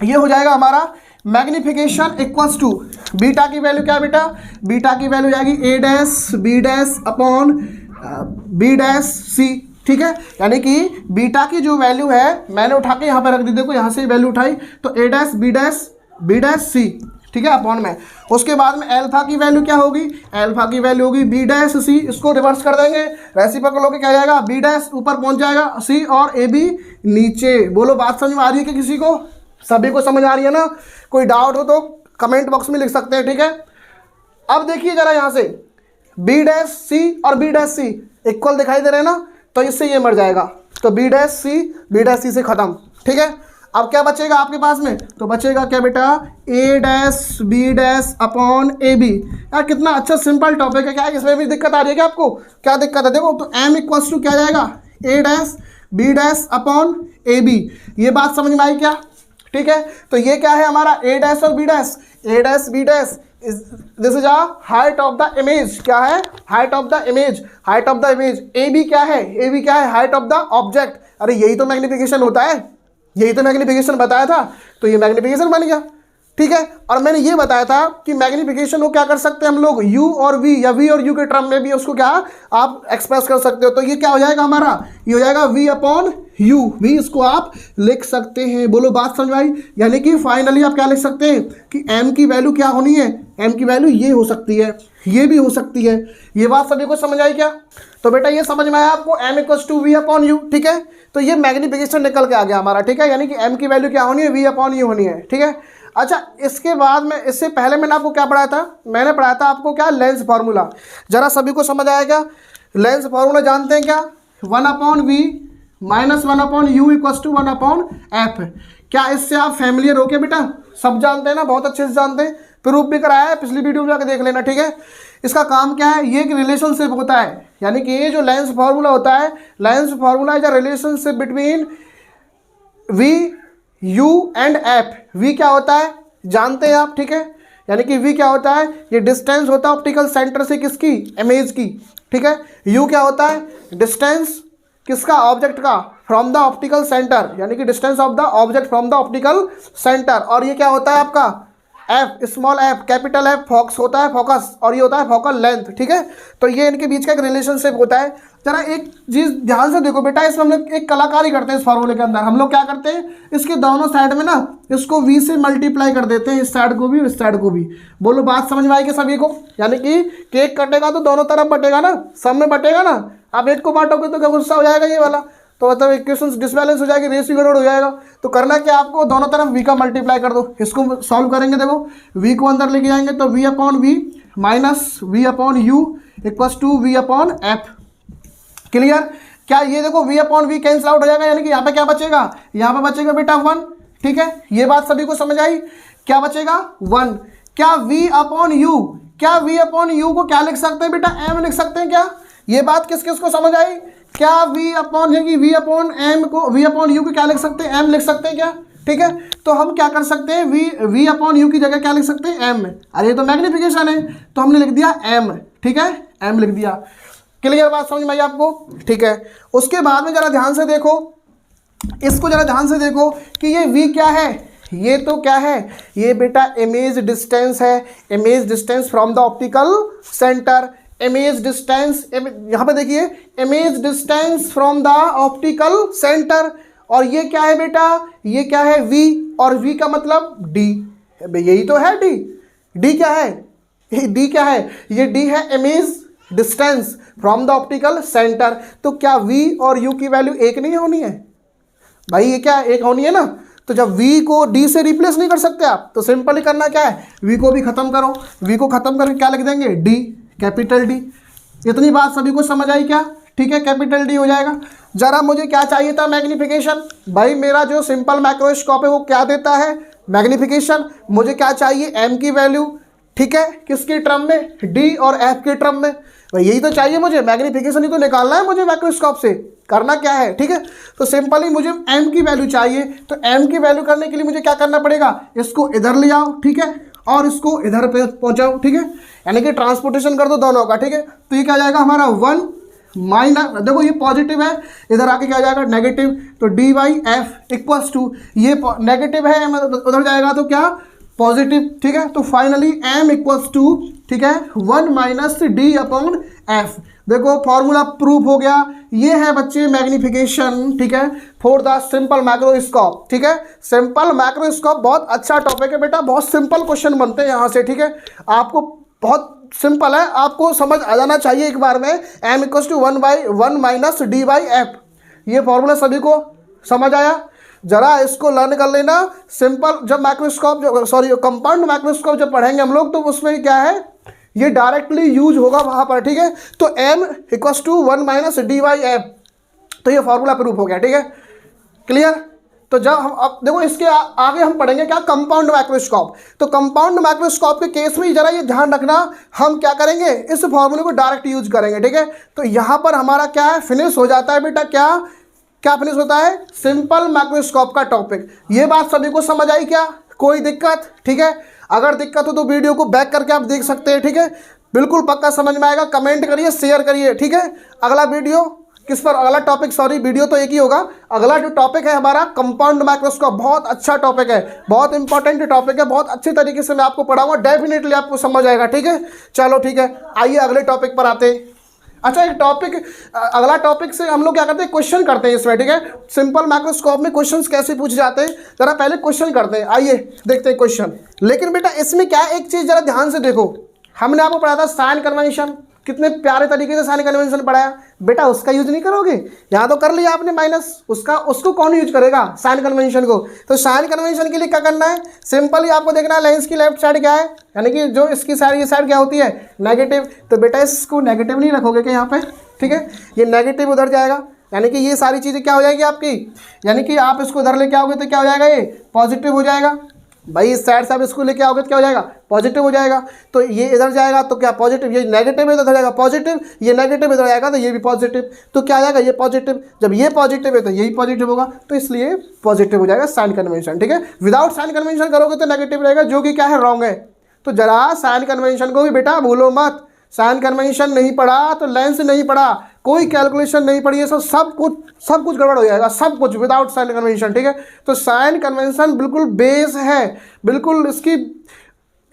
ये हो जाएगा हमारा मैग्निफिकेशन इक्वल्स टू बीटा की वैल्यू क्या बेटा, बीटा की वैल्यू जाएगी A dash B dash upon B dash C, ठीक है। यानी कि बीटा की जो वैल्यू है मैंने उठा के यहाँ पे रख दी, देखो यहाँ से वैल्यू उठाई, तो A dash B dash C, ठीक है, अपॉन में। उसके बाद में अल्फा की वैल्यू क्या होगी, अल्फा की वैल्यू होगी बी डैश सी। इसको रिवर्स कर देंगे, रेसिप्रोकल होकर क्या जाएगा, बी डैश ऊपर पहुँच जाएगा, सी और ए बी नीचे। बोलो बात समझ में आ रही है कि किसी को, सभी को समझ आ रही है ना? कोई डाउट हो तो कमेंट बॉक्स में लिख सकते हैं, ठीक है। अब देखिए जरा यहाँ से बी डैश सी और बी डैश सी इक्वल दिखाई दे रहे हैं ना, तो इससे ये मर जाएगा, तो बी डैश सी से खत्म, ठीक है। अब क्या बचेगा आपके पास में, तो बचेगा क्या बेटा, A dash B dash upon A B. यार कितना अच्छा सिंपल टॉपिक है, क्या इसमें भी दिक्कत आ रही है क्या आपको? क्या दिक्कत है, देखो तो एम इक्वल्स टू क्या जाएगा, A dash B dash upon A B. ये बात समझ में आई क्या? ठीक है, तो ये क्या है हमारा ए डैश और B dash, A dash B dash, this is height of the image. क्या है, height of the image, height of the image. A B क्या है, ए बी क्या है, हाइट ऑफ द ऑब्जेक्ट। अरे यही तो मैग्निफिकेशन होता है, यही तो मैग्निफिकेशन बताया था, तो ये मैग्निफिकेशन बन गया, ठीक है। और मैंने ये बताया था कि मैग्निफिकेशन को क्या कर सकते हैं हम लोग, u और v या v और u के टर्म में भी उसको क्या आप एक्सप्रेस कर सकते हो। तो ये क्या हो जाएगा हमारा, ये हो जाएगा v अपॉन u, v इसको आप लिख सकते हैं। बोलो बात समझ आई? यानी कि फाइनली आप क्या लिख सकते हैं कि m की वैल्यू क्या होनी है, m की वैल्यू ये हो सकती है, ये भी हो सकती है। ये बात सभी को समझ आई क्या? तो बेटा ये समझ में आया आपको, m equals to v upon u, ठीक है। तो ये मैग्निफिकेशन निकल के आ गया हमारा, ठीक है। यानी कि m की वैल्यू क्या होनी है, v अपॉन यू होनी है, ठीक है। अच्छा, इसके बाद में, इससे पहले मैंने आपको क्या पढ़ाया था, मैंने पढ़ाया था आपको क्या, लेंस फार्मूला। जरा सभी को समझ आया क्या? लेंस फार्मूला जानते हैं क्या, 1 upon v minus 1 upon u equals to 1 upon f. क्या इससे आप फैमिलियर हो क्या बेटा? सब जानते हैं ना, बहुत अच्छे से जानते हैं, प्रूफ भी कराया है, पिछली वीडियो में जाकर देख लेना, ठीक है। इसका काम क्या है, ये एक रिलेशनशिप होता है, यानी कि ये जो लेंस फार्मूला होता है, lens formula is a relationship between v u and f. V क्या होता है जानते हैं आप, ठीक है। यानी कि वी क्या होता है, ये डिस्टेंस होता है ऑप्टिकल सेंटर से किसकी, इमेज की, ठीक है। यू क्या होता है, डिस्टेंस किसका, ऑब्जेक्ट का, फ्रॉम द ऑप्टिकल सेंटर, यानी कि distance of the object from the optical centre. और ये क्या होता है आपका, F, small F, capital F focus होता है, फोकस, और ये होता है फोकल लेंथ, ठीक है। तो ये इनके बीच का एक रिलेशनशिप होता है। जरा एक चीज़ ध्यान से देखो बेटा, इसमें हम लोग एक कलाकारी करते हैं इस फार्मूले के अंदर। हम लोग क्या करते हैं, इसके दोनों साइड में ना इसको v से मल्टीप्लाई कर देते हैं, इस साइड को भी और इस साइड को भी। बोलो बात समझ में आएगी सभी को? यानी कि केक कटेगा तो दोनों तरफ बटेगा ना, सब में बटेगा ना। आप एक को बांटोगे तो क्या गुस्सा हो जाएगा ये वाला, तो मतलब इक्वेशन डिसबैलेंस हो जाएगी, रेशियो गड़बड़ हो जाएगा। तो करना क्या आपको, दोनों तरफ v का मल्टीप्लाई कर दो। इसको सॉल्व करेंगे, देखो v को अंदर लेके जाएंगे तो v upon v minus v upon u equals to v upon f. Clear? क्या ये देखो v upon v cancel out हो जाएगा, यानी कि यहाँ पे क्या बचेगा, यहाँ पे बचेगा बेटा 1, ठीक है। ये बात सभी को समझ आई? क्या बचेगा 1। क्या v अपॉन यू, क्या v अपॉन यू को क्या लिख सकते हैं बेटा, m लिख सकते हैं क्या? ये बात किस किस को समझ आई? क्या v अपॉन है कि v अपॉन m को, v अपॉन यू को क्या लिख सकते हैं, m लिख सकते हैं क्या? ठीक है, तो हम क्या कर सकते हैं, v अपॉन यू की जगह क्या लिख सकते हैं, m। अरे ये तो मैग्निफिकेशन है, तो हमने लिख दिया m, ठीक है, m लिख दिया। क्लियर बात समझ में आई आपको? ठीक है। उसके बाद में जरा ध्यान से देखो, इसको जरा ध्यान से देखो कि ये v क्या है, ये तो क्या है, ये बेटा इमेज डिस्टेंस है, image distance from the optical centre. Image distance, यहाँ पे देखिए, image distance from the optical centre. और ये क्या है बेटा, ये क्या है v, और v का मतलब d, यही तो है d। d क्या है, ये डी क्या है, ये डी है image distance from the optical centre. तो क्या v और u की वैल्यू एक नहीं होनी है भाई, ये क्या एक होनी है ना। तो जब v को d से रिप्लेस नहीं कर सकते आप, तो सिंपली करना क्या है, v को भी खत्म करो, v को खत्म करके क्या लिख देंगे, d, कैपिटल D। इतनी बात सभी को समझ आई क्या, ठीक है, कैपिटल D हो जाएगा। जरा मुझे क्या चाहिए था, मैग्नीफिकेशन। भाई मेरा जो सिंपल माइक्रोस्कोप है वो क्या देता है, मैग्नीफिकेशन। मुझे क्या चाहिए, m की वैल्यू, ठीक है, किसके टर्म में, d और f के टर्म में। भाई यही तो चाहिए मुझे, मैग्नीफिकेशन ही तो निकालना है मुझे माइक्रोस्कोप से, करना क्या है, ठीक है। तो सिंपली मुझे m की वैल्यू चाहिए, तो m की वैल्यू करने के लिए मुझे क्या करना पड़ेगा, इसको इधर ले आओ, ठीक है, और इसको इधर पे पहुंचाओ, ठीक है, यानी कि ट्रांसपोर्टेशन कर दो दोनों का, ठीक है। तो ये क्या जाएगा हमारा 1 माइनस, देखो ये पॉजिटिव है, इधर आके क्या जाएगा नेगेटिव, तो d by f equals to, ये नेगेटिव है उधर जाएगा तो क्या पॉजिटिव, ठीक है। तो फाइनली m इक्वल्स टू, ठीक है, 1 माइनस डी अपॉन एफ। देखो फॉर्मूला प्रूफ हो गया। ये है बच्चे मैग्नीफिकेशन, ठीक है, फॉर द सिंपल माइक्रोस्कोप, ठीक है। सिंपल माइक्रोस्कोप बहुत अच्छा टॉपिक है बेटा, बहुत सिंपल क्वेश्चन बनते हैं यहाँ से, ठीक है। आपको बहुत सिंपल है, आपको समझ आ जाना चाहिए एक बार में। m equals to 1 minus d by f, ये फॉर्मूला सभी को समझ आया। जरा इसको लर्न कर लेना। सिंपल जब माइक्रोस्कोप कंपाउंड माइक्रोस्कोप जब पढ़ेंगे हम लोग, तो उसमें क्या है, ये डायरेक्टली यूज होगा वहाँ पर, ठीक है। तो m equals to 1 minus d by f, तो ये फॉर्मूला प्रूफ हो गया, ठीक है, क्लियर। तो जब हम अब देखो इसके आगे हम पढ़ेंगे क्या, कंपाउंड माइक्रोस्कोप। तो कंपाउंड माइक्रोस्कोप के केस में जरा ये ध्यान रखना, हम क्या करेंगे, इस फॉर्मूले को डायरेक्ट यूज करेंगे, ठीक है। तो यहाँ पर हमारा क्या है, फिनिश हो जाता है बेटा, क्या फिनिश होता है, सिंपल माइक्रोस्कोप का टॉपिक। ये बात सभी को समझ आई क्या, कोई दिक्कत, ठीक है। अगर दिक्कत हो तो वीडियो को बैक करके आप देख सकते हैं, ठीक है। बिल्कुल पक्का समझ में आएगा, कमेंट करिए, शेयर करिए, ठीक है। अगला वीडियो किस पर, अगला टॉपिक, वीडियो तो एक ही होगा। अगला जो टॉपिक है हमारा कंपाउंड माइक्रोस्कोप, बहुत अच्छा टॉपिक है, बहुत इंपॉर्टेंट टॉपिक है, बहुत अच्छे तरीके से मैं आपको पढ़ाऊंगा, डेफिनेटली आपको समझ आएगा, ठीक है। चलो ठीक है, आइए अगले टॉपिक पर आते हैं। अच्छा एक टॉपिक, अगला टॉपिक से हम लोग क्या करते हैं, क्वेश्चन करते हैं इसमें, ठीक है। सिंपल माइक्रोस्कोप में क्वेश्चंस कैसे पूछे जाते हैं, जरा पहले क्वेश्चन करते हैं, आइए देखते हैं क्वेश्चन। लेकिन बेटा इसमें क्या है, एक चीज़ जरा ध्यान से देखो, हमने आपको पढ़ा था साइन कन्वेंशन, कितने प्यारे तरीके से साइन कन्वेंशन पढ़ाया बेटा, उसका यूज नहीं करोगे, यहाँ तो कर लिया आपने माइनस, उसको कौन यूज करेगा, साइन कन्वेंशन को। तो साइन कन्वेंशन के लिए क्या करना है, सिंपली आपको देखना है लेंस की लेफ्ट साइड क्या है, यानी कि जो इसकी साइड, ये साइड क्या होती है, नेगेटिव। तो बेटा इसको नेगेटिव नहीं रखोगे क्या यहाँ पे, ठीक है, ये नेगेटिव उधर जाएगा, यानी कि ये सारी चीज़ें क्या हो जाएगी आपकी, यानी कि आप इसको उधर लेके आओगे तो क्या हो जाएगा, ये पॉजिटिव हो जाएगा। भाई इस साइड से आप इसको लेके आओगे तो क्या हो जाएगा, पॉजिटिव हो जाएगा। तो ये इधर जाएगा तो क्या पॉजिटिव, ये नेगेटिव है तो इधर जाएगा पॉजिटिव, ये नेगेटिव इधर जाएगा तो ये भी पॉजिटिव, तो क्या आएगा, ये पॉजिटिव। जब ये पॉजिटिव है तो यही पॉजिटिव होगा, तो इसलिए पॉजिटिव हो जाएगा साइन कन्वेंशन, ठीक है। विदाउट साइन कन्वेंशन करोगे तो नेगेटिव रहेगा, जो कि क्या है, रॉन्ग है। तो जरा साइन कन्वेंशन को भी बेटा भूलो मत, साइन कन्वेंशन नहीं पढ़ा तो लेंस नहीं पढ़ा, कोई कैलकुलेशन नहीं पड़ी है, सब कुछ गड़बड़ हो जाएगा, सब कुछ विदाउट साइन कन्वेंशन, ठीक है। तो साइन कन्वेंशन बिल्कुल बेस है, बिल्कुल इसकी,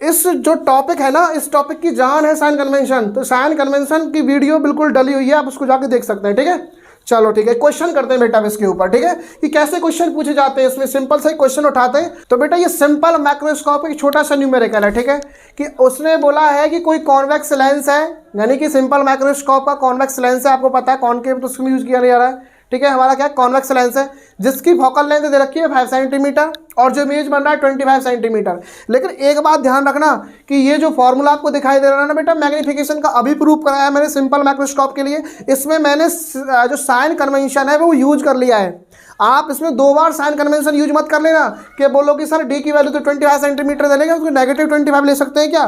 इस जो टॉपिक है ना, इस टॉपिक की जान है साइन कन्वेंशन। तो साइन कन्वेंशन की वीडियो बिल्कुल डली हुई है, आप उसको जाके देख सकते हैं, ठीक है। चलो ठीक है, क्वेश्चन करते हैं बेटा इसके ऊपर, ठीक है, कि कैसे क्वेश्चन पूछे जाते हैं। इसमें सिंपल से क्वेश्चन उठाते हैं। तो बेटा ये सिंपल माइक्रोस्कोप एक छोटा सा न्यूमेरिकल है, ठीक है, कि उसने बोला है कि कोई कॉन्वेक्स लेंस है, यानी कि सिंपल माइक्रोस्कोप का कॉन्वेक्स लेंस है, आपको पता है कॉनकेव तो उसमें यूज किया नहीं जा रहा है, ठीक है। हमारा क्या कॉन्वेक्स लेंस है, जिसकी फोकल लेंथ दे रखी है 5 सेंटीमीटर और जो इमेज बन रहा है 25 सेंटीमीटर। लेकिन एक बात ध्यान रखना कि ये जो फॉर्मूला आपको दिखाई दे रहा है ना बेटा, मैग्नीफिकेशन का अभी प्रूफ कराया मैंने सिंपल माइक्रोस्कोप के लिए, इसमें मैंने जो साइन कन्वेंशन है वो यूज कर लिया है। आप इसमें 2 बार साइन कन्वेंशन यूज मत कर लेना कि बोलो कि सर डी की वैल्यू तो 25 सेंटीमीटर देगा, उसको नेगेटिव 25 ले सकते हैं क्या।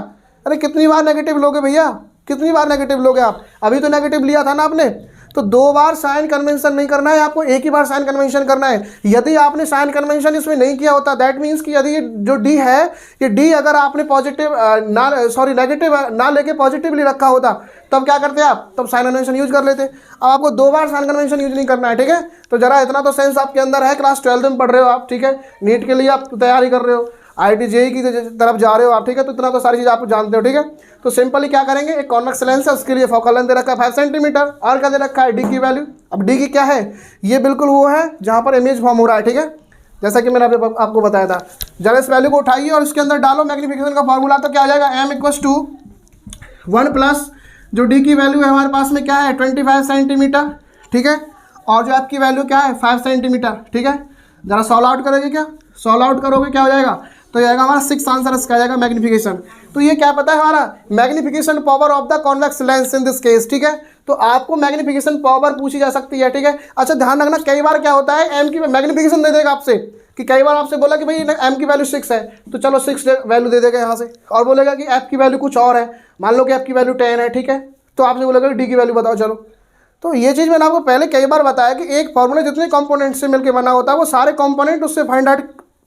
अरे कितनी बार नेगेटिव लोगे भैया, कितनी बार नेगेटिव लोगे आप, अभी तो नेगेटिव लिया था ना आपने। तो 2 बार साइन कन्वेंशन नहीं करना है आपको, एक ही बार साइन कन्वेंशन करना है। यदि आपने साइन कन्वेंशन इसमें नहीं किया होता, दैट मीन्स कि यदि जो डी है, ये डी अगर आपने पॉजिटिव नेगेटिव ना लेके पॉजिटिव ले रखा होता, तब क्या करते आप, तब साइन कन्वेंशन यूज कर लेते। अब आपको 2 बार साइन कन्वेंशन यूज नहीं करना है, ठीक है। तो जरा इतना तो सेंस आपके अंदर है, क्लास 12 में पढ़ रहे हो आप, ठीक है, नीट के लिए आप तैयारी कर रहे हो, IIT JEE की तरफ जा रहे हो आप, ठीक है। तो इतना तो सारी चीज़ आप जानते हो, ठीक है। तो सिंपली क्या करेंगे, एक कॉन्वेक्स लेंस है, उसके लिए फोकल लेंथ दे रखा है 5 सेंटीमीटर, और क्या दे रखा है, डी की वैल्यू। अब डी की क्या है, ये बिल्कुल वो है जहाँ पर इमेज फॉर्म हो रहा है, ठीक है, जैसा कि मैंने आपको बताया था। जरा इस वैल्यू को उठाइए और इसके अंदर डालो मैग्नीफिकेशन का फॉर्मूला, तो क्या आ जाएगा, m इक्वल्स टू 1 प्लस जो डी की वैल्यू है हमारे पास में क्या है 25 सेंटीमीटर, ठीक है, और जो आपकी वैल्यू क्या है 5 सेंटीमीटर, ठीक है। ज़रा सॉल्व आउट करोगे क्या, सॉल्व आउट करोगे क्या हो जाएगा, तो जाएगा हमारा 6 आंसर इसका आ जाएगा मैग्नीफिकेशन। तो ये क्या पता है हमारा magnification power of the convex lens in this case, ठीक है। तो आपको मैग्नीफिकेशन पावर पूछी जा सकती है, ठीक है। अच्छा ध्यान रखना, कई बार क्या होता है एम की मैग्नीफिकेशन दे देगा आपसे, कि कई बार आपसे बोला कि भाई एम की वैल्यू 6 है, तो चलो 6 वैल्यू दे देगा यहाँ से, और बोलेगा कि एफ की वैल्यू कुछ और है, मान लो कि एफ की वैल्यू 10 है, ठीक है, तो आपसे बोलेगा कि डी की वैल्यू बताओ चलो। तो ये चीज़ मैंने आपको पहले कई बार बताया कि एक फॉर्मूला जितने कंपोनेंट से मिलकर बना होता है वो सारे कंपोनेंट उससे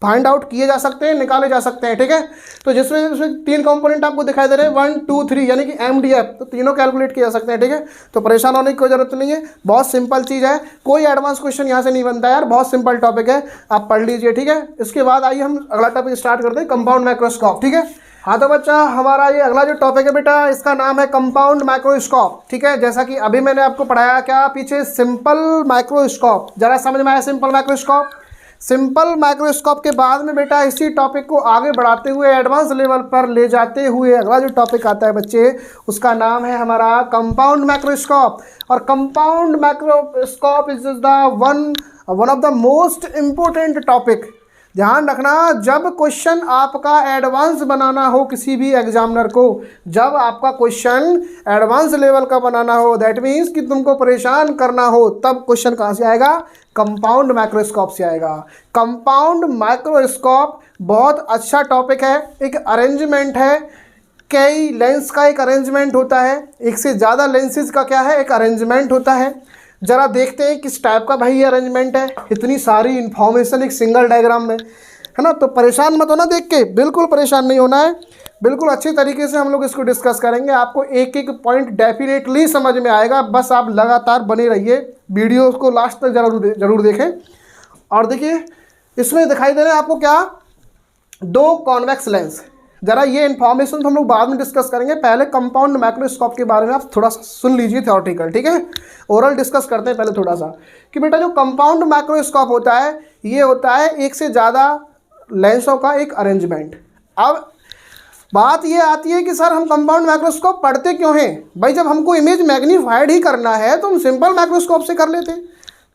फाइंड आउट किए जा सकते हैं, निकाले जा सकते हैं, ठीक है। तो जिसमें उसमें 3 कंपोनेंट आपको दिखाई दे रहे हैं 1 2 3 यानी कि MDF, तो तीनों कैलकुलेट किए जा सकते हैं, ठीक है। तो परेशान होने की कोई जरूरत नहीं है, बहुत सिंपल चीज़ है, कोई एडवांस क्वेश्चन यहाँ से नहीं बनता यार, बहुत सिंपल टॉपिक है, आप पढ़ लीजिए, ठीक है। इसके बाद आइए हम अगला टॉपिक स्टार्ट करते हैं, कंपाउंड माइक्रोस्कोप, ठीक है। हाँ तो बच्चा हमारा ये अगला जो टॉपिक है बेटा इसका नाम है कंपाउंड माइक्रोस्कोप, ठीक है। जैसा कि अभी मैंने आपको पढ़ाया क्या पीछे सिंपल माइक्रोस्कोप, जरा समझ में आया सिंपल माइक्रोस्कोप। सिंपल माइक्रोस्कोप के बाद में बेटा इसी टॉपिक को आगे बढ़ाते हुए एडवांस लेवल पर ले जाते हुए अगला जो टॉपिक आता है बच्चे उसका नाम है हमारा कंपाउंड माइक्रोस्कोप। और compound microscope is the one of the most important topic. ध्यान रखना, जब क्वेश्चन आपका एडवांस बनाना हो किसी भी एग्जामिनर को, जब आपका क्वेश्चन एडवांस लेवल का बनाना हो, दैट मीन्स कि तुमको परेशान करना हो, तब क्वेश्चन कहाँ से आएगा, कंपाउंड माइक्रोस्कोप से आएगा। कंपाउंड माइक्रोस्कोप बहुत अच्छा टॉपिक है, एक अरेंजमेंट है, कई लेंस का एक अरेंजमेंट होता है, एक से ज़्यादा लेंसेज का क्या है एक अरेंजमेंट होता है। जरा देखते हैं किस टाइप का भाई ये अरेंजमेंट है, इतनी सारी इन्फॉर्मेशन एक सिंगल डायग्राम में, है ना। तो परेशान मत होना देख के, बिल्कुल परेशान नहीं होना है, बिल्कुल अच्छे तरीके से हम लोग इसको डिस्कस करेंगे, आपको एक एक पॉइंट डेफिनेटली समझ में आएगा, बस आप लगातार बने रहिए, वीडियो को लास्ट तक जरूर देखें। और देखिए इसमें दिखाई दे रहे हैं आपको क्या, 2 कॉन्वेक्स लेंस। जरा ये इन्फॉर्मेशन तो हम लोग बाद में डिस्कस करेंगे, पहले कंपाउंड माइक्रोस्कोप के बारे में आप थोड़ा सा सुन लीजिए थ्योरेटिकल, ठीक है। ओरल डिस्कस करते हैं पहले थोड़ा सा कि बेटा जो कंपाउंड माइक्रोस्कोप होता है ये होता है एक से ज़्यादा लेंसों का एक अरेंजमेंट। अब बात ये आती है कि सर हम कंपाउंड माइक्रोस्कोप पढ़ते क्यों हैं भाई, जब हमको इमेज मैग्नीफाइड ही करना है तो हम सिंपल माइक्रोस्कोप से कर लेते।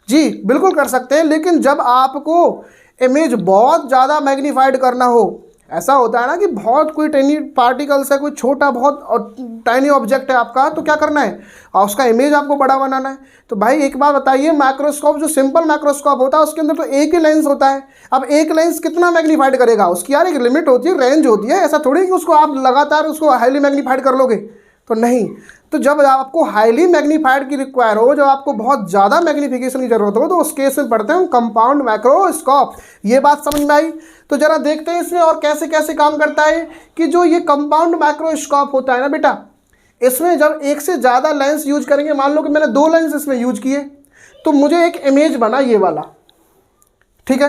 जी बिल्कुल कर सकते हैं, लेकिन जब आपको इमेज बहुत ज़्यादा मैग्नीफाइड करना हो, ऐसा होता है ना कि बहुत कोई टाइनी पार्टिकल्स है, कोई छोटा बहुत टाइनी ऑब्जेक्ट है आपका, तो क्या करना है और उसका इमेज आपको बड़ा बनाना है। तो भाई एक बात बताइए, माइक्रोस्कोप जो सिंपल माइक्रोस्कोप होता है उसके अंदर तो एक ही लेंस होता है। अब एक लेंस कितना मैग्नीफाइड करेगा, उसकी यार एक लिमिट होती है, रेंज होती है, ऐसा थोड़ी कि उसको आप लगातार उसको हाईली मैग्नीफाइड कर लोगे, तो नहीं। तो जब आपको हाईली मैग्नीफाइड की रिक्वायर हो, जब आपको बहुत ज़्यादा मैग्नीफिकेशन की जरूरत हो, तो उस केस में पढ़ते हैं कंपाउंड माइक्रोस्कोप। ये बात समझ में आई। तो जरा देखते हैं इसमें और कैसे कैसे काम करता है कि जो ये कंपाउंड माइक्रोस्कोप होता है ना बेटा, इसमें जब एक से ज़्यादा लेंस यूज करेंगे, मान लो कि मैंने 2 लेंस इसमें यूज किए, तो मुझे एक इमेज बना ये वाला, ठीक है।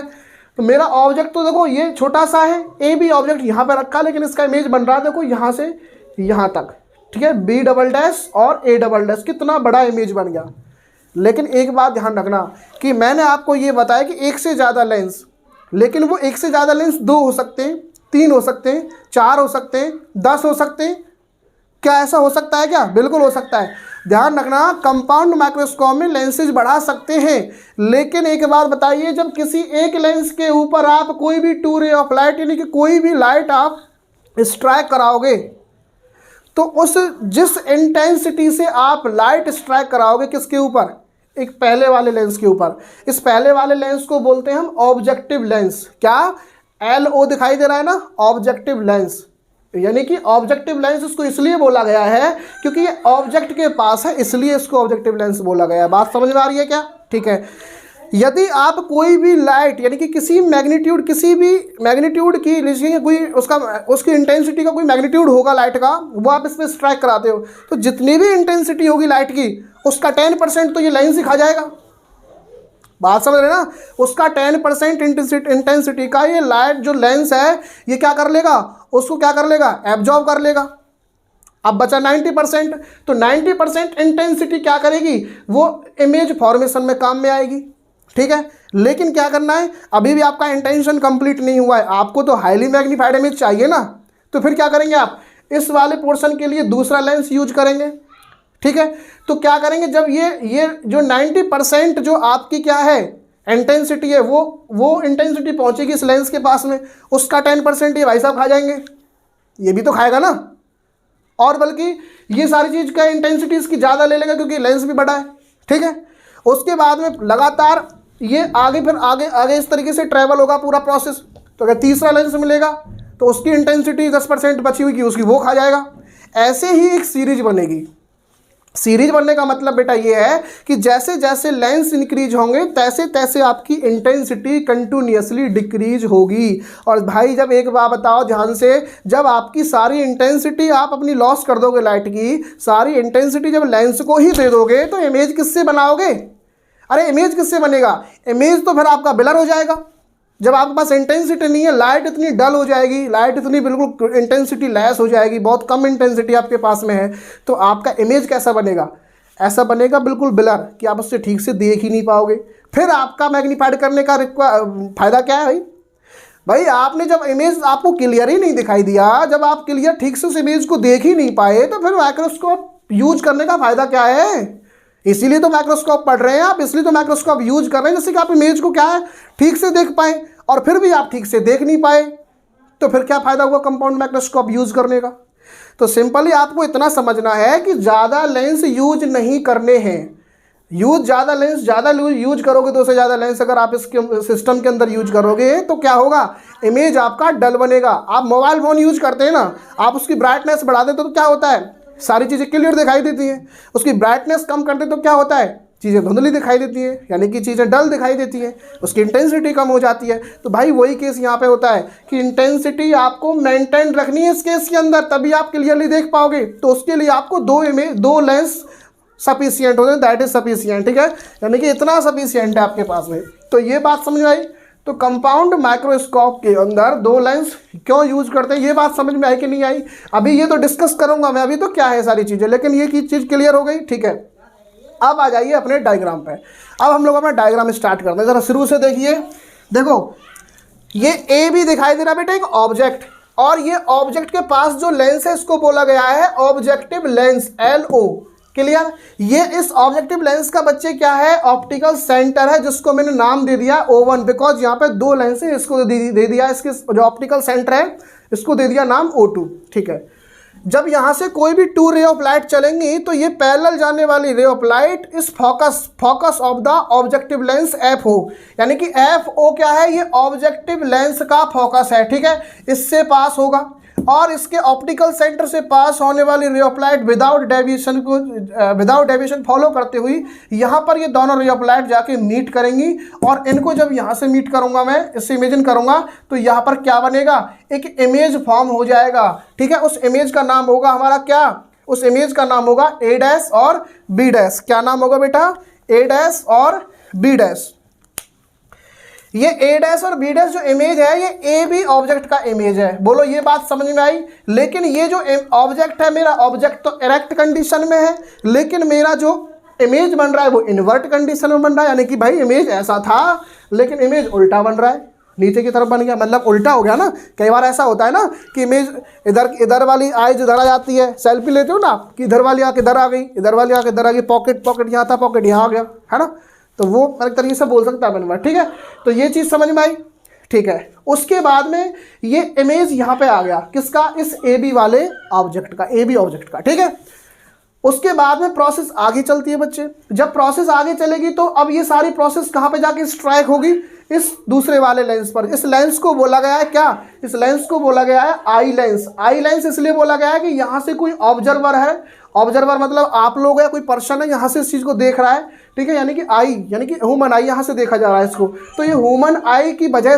तो मेरा ऑब्जेक्ट तो देखो ये छोटा सा है, ए बी ऑब्जेक्ट यहाँ पर रखा, लेकिन इसका इमेज बन रहा है देखो यहाँ से यहाँ तक, ठीक है, B डबल डैश और A डबल डैश, कितना बड़ा इमेज बन गया। लेकिन एक बात ध्यान रखना कि मैंने आपको ये बताया कि एक से ज़्यादा लेंस, लेकिन वो एक से ज़्यादा लेंस 2 हो सकते हैं, 3 हो सकते हैं, 4 हो सकते हैं, 10 हो सकते हैं। क्या ऐसा हो सकता है क्या? बिल्कुल हो सकता है। ध्यान रखना, कंपाउंड माइक्रोस्कोप में लेंसेज बढ़ा सकते हैं, लेकिन एक बात बताइए, जब किसी एक लेंस के ऊपर आप कोई भी 2 रे ऑफ लाइट यानी कि कोई भी लाइट आप स्ट्राइक कराओगे, तो उस जिस इंटेंसिटी से आप लाइट स्ट्राइक कराओगे किसके ऊपर, एक पहले वाले लेंस के ऊपर, इस पहले वाले लेंस को बोलते हैं हम ऑब्जेक्टिव लेंस। क्या LO दिखाई दे रहा है ना, ऑब्जेक्टिव लेंस, यानी कि ऑब्जेक्टिव लेंस इसको इसलिए बोला गया है क्योंकि ये ऑब्जेक्ट के पास है, इसलिए इसको ऑब्जेक्टिव लेंस बोला गया है। बात समझ में आ रही है क्या? ठीक है। यदि आप कोई भी लाइट यानी कि किसी भी मैग्नीट्यूड की लीजिए, कोई उसकी इंटेंसिटी का कोई मैग्नीट्यूड होगा लाइट का, वो आप इस पर स्ट्राइक कराते हो, तो जितनी भी इंटेंसिटी होगी लाइट की उसका 10% तो ये लेंस ही खा जाएगा। बात समझ रहे ना, उसका 10% इंटेंसिटी का ये लाइट जो लेंस है ये क्या कर लेगा, उसको क्या कर लेगा, एब्जॉर्ब कर लेगा। अब बचा 90%, तो 90% इंटेंसिटी क्या करेगी, वो इमेज फॉर्मेशन में काम में आएगी। ठीक है, लेकिन क्या करना है, अभी भी आपका इंटेंशन कंप्लीट नहीं हुआ है, आपको तो हाईली मैग्नीफाइड इमेज चाहिए ना, तो फिर क्या करेंगे आप, इस वाले पोर्शन के लिए दूसरा लेंस यूज करेंगे, ठीक है। तो क्या करेंगे, जब ये जो 90% जो आपकी क्या है इंटेंसिटी है वो इंटेंसिटी पहुंचेगी इस लेंस के पास में, उसका 10% ये भाई साहब खा जाएंगे, ये भी तो खाएगा ना। और बल्कि ये सारी चीज़ का इंटेंसिटी इसकी ज़्यादा ले लेगा क्योंकि लेंस भी बड़ा है, ठीक है। उसके बाद में लगातार ये आगे फिर आगे इस तरीके से ट्रैवल होगा पूरा प्रोसेस। तो अगर तीसरा लेंस मिलेगा तो उसकी इंटेंसिटी 10% बची हुई की उसकी वो खा जाएगा। ऐसे ही एक सीरीज बनेगी। सीरीज बनने का मतलब बेटा ये है कि जैसे जैसे लेंस इंक्रीज होंगे तैसे तैसे आपकी इंटेंसिटी कंटिन्यूअसली डिक्रीज होगी। और भाई जब एक बात बताओ ध्यान से, जब आपकी सारी इंटेंसिटी आप अपनी लॉस कर दोगे, लाइट की सारी इंटेंसिटी जब लेंस को ही दे दोगे तो इमेज किससे बनाओगे? अरे इमेज किससे बनेगा? इमेज तो फिर आपका ब्लर हो जाएगा। जब आपके पास इंटेंसिटी नहीं है, लाइट इतनी डल हो जाएगी, लाइट इतनी बिल्कुल इंटेंसिटी लेस हो जाएगी, बहुत कम इंटेंसिटी आपके पास में है, तो आपका इमेज कैसा बनेगा? ऐसा बनेगा बिल्कुल ब्लर कि आप उससे ठीक से देख ही नहीं पाओगे। फिर आपका मैग्नीफाइड करने का फ़ायदा क्या है भाई? आपने जब इमेज आपको क्लियर ही नहीं दिखाई दिया, जब आप क्लियर ठीक से उस इमेज को देख ही नहीं पाए, तो फिर माइक्रोस्कोप यूज करने का फ़ायदा क्या है? इसीलिए तो माइक्रोस्कोप पढ़ रहे हैं आप, इसलिए तो माइक्रोस्कोप यूज कर रहे हैं, जैसे कि आप इमेज को क्या है ठीक से देख पाए। और फिर भी आप ठीक से देख नहीं पाए तो फिर क्या फ़ायदा हुआ कंपाउंड माइक्रोस्कोप यूज करने का? तो सिंपली आपको इतना समझना है कि ज़्यादा लेंस यूज नहीं करने हैं। ज़्यादा लेंस यूज करोगे तो उससे ज़्यादा लेंस अगर आप इसके सिस्टम के अंदर यूज करोगे तो क्या होगा? इमेज आपका डल बनेगा। आप मोबाइल फ़ोन यूज करते हैं ना, आप उसकी ब्राइटनेस बढ़ा देते तो क्या होता है? सारी चीज़ें क्लियर दिखाई देती हैं। उसकी ब्राइटनेस कम करते तो क्या होता है? चीज़ें धुंधली दिखाई देती हैं, यानी कि चीज़ें डल दिखाई देती हैं, उसकी इंटेंसिटी कम हो जाती है। तो भाई वही केस यहाँ पे होता है कि इंटेंसिटी आपको मेंटेन रखनी है इस केस के अंदर, तभी आप क्लियरली देख पाओगे। तो उसके लिए आपको दो लेंस सफिशियंट होते हैं, दैट इज सफिशियंट, ठीक है। यानी कि इतना सफिशियंट है आपके पास में। तो ये बात समझ में आई। तो कंपाउंड माइक्रोस्कोप के अंदर दो लेंस क्यों यूज करते हैं, ये बात समझ में आई कि नहीं आई? अभी ये तो डिस्कस करूंगा मैं, अभी तो क्या है सारी चीज़ें, लेकिन ये चीज़ क्लियर हो गई, ठीक है। अब आ जाइए अपने डायग्राम पे। अब हम लोग अपना डायग्राम स्टार्ट करते हैं। जरा शुरू से देखिए। देखो ये ए भी दिखाई दे रहा है बेटा, एक ऑब्जेक्ट, और ये ऑब्जेक्ट के पास जो लेंस है इसको बोला गया है ऑब्जेक्टिव लेंस, LO, क्लियर। ये इस ऑब्जेक्टिव लेंस का बच्चे क्या है? ऑप्टिकल सेंटर है, जिसको मैंने नाम दे दिया O1, बिकॉज यहाँ पे दो लेंस है, इसको दे दिया, इसके जो ऑप्टिकल सेंटर है इसको दे दिया नाम O2, ठीक है। जब यहाँ से कोई भी 2 रे ऑफ लाइट चलेंगी तो ये पैरेलल जाने वाली रे ऑफ लाइट इस focus of the objective lens FO, यानी कि FO क्या है? ये ऑब्जेक्टिव लेंस का फोकस है, ठीक है। इससे पास होगा और इसके ऑप्टिकल सेंटर से पास होने वाली ray of light without deviation follow करते हुई यहाँ पर ये दोनों रे ऑफ लाइट जाके मीट करेंगी। और इनको जब यहाँ से मीट करूँगा मैं, इससे इमेजिन करूँगा, तो यहाँ पर क्या बनेगा? एक इमेज फॉर्म हो जाएगा, ठीक है। उस इमेज का नाम होगा हमारा क्या? उस इमेज का नाम होगा A' और B'। क्या नाम होगा बेटा? A' और B'। ये A' और B' जो इमेज है ये A भी ऑब्जेक्ट का इमेज है। बोलो ये बात समझ में आई? लेकिन ये जो ऑब्जेक्ट है, मेरा ऑब्जेक्ट तो इरेक्ट कंडीशन में है, लेकिन मेरा जो इमेज बन रहा है वो इन्वर्ट कंडीशन में बन रहा है। यानी कि भाई इमेज ऐसा था लेकिन इमेज उल्टा बन रहा है, नीचे की तरफ बन गया, मतलब उल्टा हो गया ना। कई बार ऐसा होता है ना कि इमेज इधर वाली आइज इधर आ जाती है, सेल्फी लेते हो ना कि इधर वाली आके इधर आ गई, इधर वाली आके इधर आ गई, पॉकेट यहाँ था, पॉकेट यहाँ आ गया, है ना। तो वो एक तरीके से बोल सकता है बनवा, ठीक है। तो ये चीज़ समझ में आई, ठीक है। उसके बाद में ये इमेज यहाँ पे आ गया, किसका? इस AB वाले ऑब्जेक्ट का, AB ऑब्जेक्ट का, ठीक है। उसके बाद में प्रोसेस आगे चलती है बच्चे। जब प्रोसेस आगे चलेगी तो अब ये सारी प्रोसेस कहाँ पे जाके स्ट्राइक होगी? इस दूसरे वाले लेंस पर। इस लेंस को बोला गया है क्या? इस लेंस को बोला गया है आई लेंस। आई लेंस इसलिए बोला गया है कि यहाँ से कोई ऑब्जर्वर है, ऑब्जर्वर मतलब आप लोग है, कोई पर्सन है, यहाँ से इस चीज़ को देख रहा है, ठीक है। यानी कि आई, यानी कि ह्यूमन आई, यहाँ से देखा जा रहा है इसको। तो ये ह्यूमन आई की वजह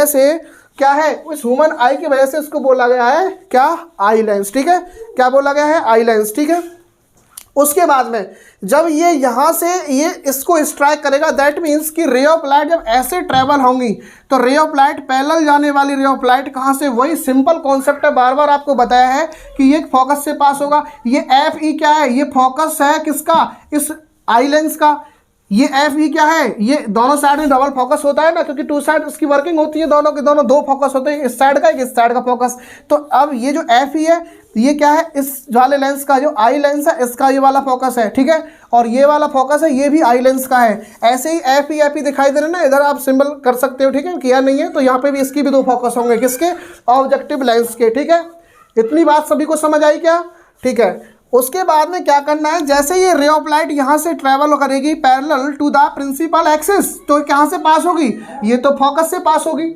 से क्या है? उस ह्यूमन आई की वजह से इसको बोला गया है क्या? आई लेंस, ठीक है। क्या बोला गया है? आई लेंस, ठीक है। उसके बाद में जब ये यहाँ से ये इसको स्ट्राइक करेगा, दैट मीन्स कि रे ऑफ लाइट जब ऐसे ट्रैवल होंगी तो रे ऑफ लाइट, पैरेलल जाने वाली रे ऑफ लाइट कहाँ से? वही सिंपल कॉन्सेप्ट है, बार बार आपको बताया है कि ये फोकस से पास होगा। ये FE क्या है? ये फोकस है किसका? इस आई लेंस का। ये एफ ई क्या है, ये दोनों साइड में डबल फोकस होता है ना, क्योंकि टू साइड इसकी वर्किंग होती है, दोनों के दोनों दो फोकस होते हैं, इस साइड का एक इस साइड का फोकस। तो अब ये जो एफ ई है ये क्या है, इस वाले लेंस का जो आई लेंस है इसका ये वाला फोकस है, ठीक है, और ये वाला फोकस है ये भी आई लेंस का है। ऐसे ही एफ ई दिखाई दे रहे ना, इधर आप सिंबल कर सकते हो, ठीक है, किया नहीं है तो यहाँ पे भी इसकी भी दो फोकस होंगे, किसके, ऑब्जेक्टिव लेंस के, ठीक है। इतनी बात सभी को समझ आई क्या, ठीक है। उसके बाद में क्या करना है, जैसे ये रे ऑफ लाइट यहाँ से ट्रेवल करेगी parallel to the principal axis, तो कहाँ से पास होगी, ये तो फोकस से पास होगी,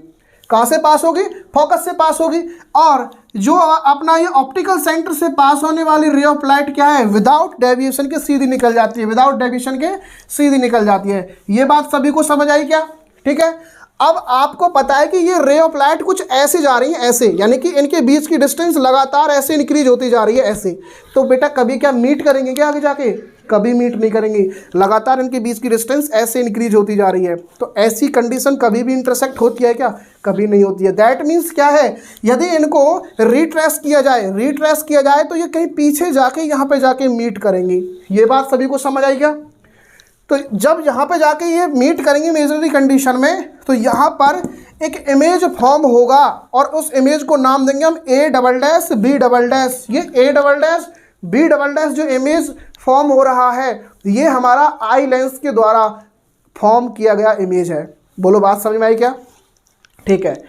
कहाँ से पास होगी, फोकस से पास होगी। और जो अपना ये ऑप्टिकल सेंटर से पास होने वाली रे ऑफ लाइट क्या है, विदाउट डेविएशन के सीधी निकल जाती है, विदाउट डेविएशन के सीधी निकल जाती है। ये बात सभी को समझ आई क्या, ठीक है। अब आपको पता है कि ये रे ऑफ लाइट कुछ ऐसे जा रही है, ऐसे, यानी कि इनके बीच की डिस्टेंस लगातार ऐसे इंक्रीज होती जा रही है, ऐसे। तो बेटा कभी क्या मीट करेंगे क्या आगे जाके, कभी मीट नहीं करेंगे, लगातार इनके बीच की डिस्टेंस ऐसे इंक्रीज होती जा रही है। तो ऐसी कंडीशन कभी भी इंटरसेक्ट होती है क्या, कभी नहीं होती है। दैट मीन्स क्या है, यदि इनको रिट्रेस किया जाए तो ये कहीं पीछे जाके यहाँ पे जाके मीट करेंगी। ये बात सभी को समझ आई क्या। तो जब यहाँ पे जाके ये मीट करेंगे इमेजिनरी कंडीशन में, तो यहाँ पर एक इमेज फॉर्म होगा और उस इमेज को नाम देंगे हम A double dash B double dash. ये A double dash B double dash जो इमेज फॉर्म हो रहा है, ये हमारा आई लेंस के द्वारा फॉर्म किया गया इमेज है। बोलो बात समझ में आई क्या, ठीक है।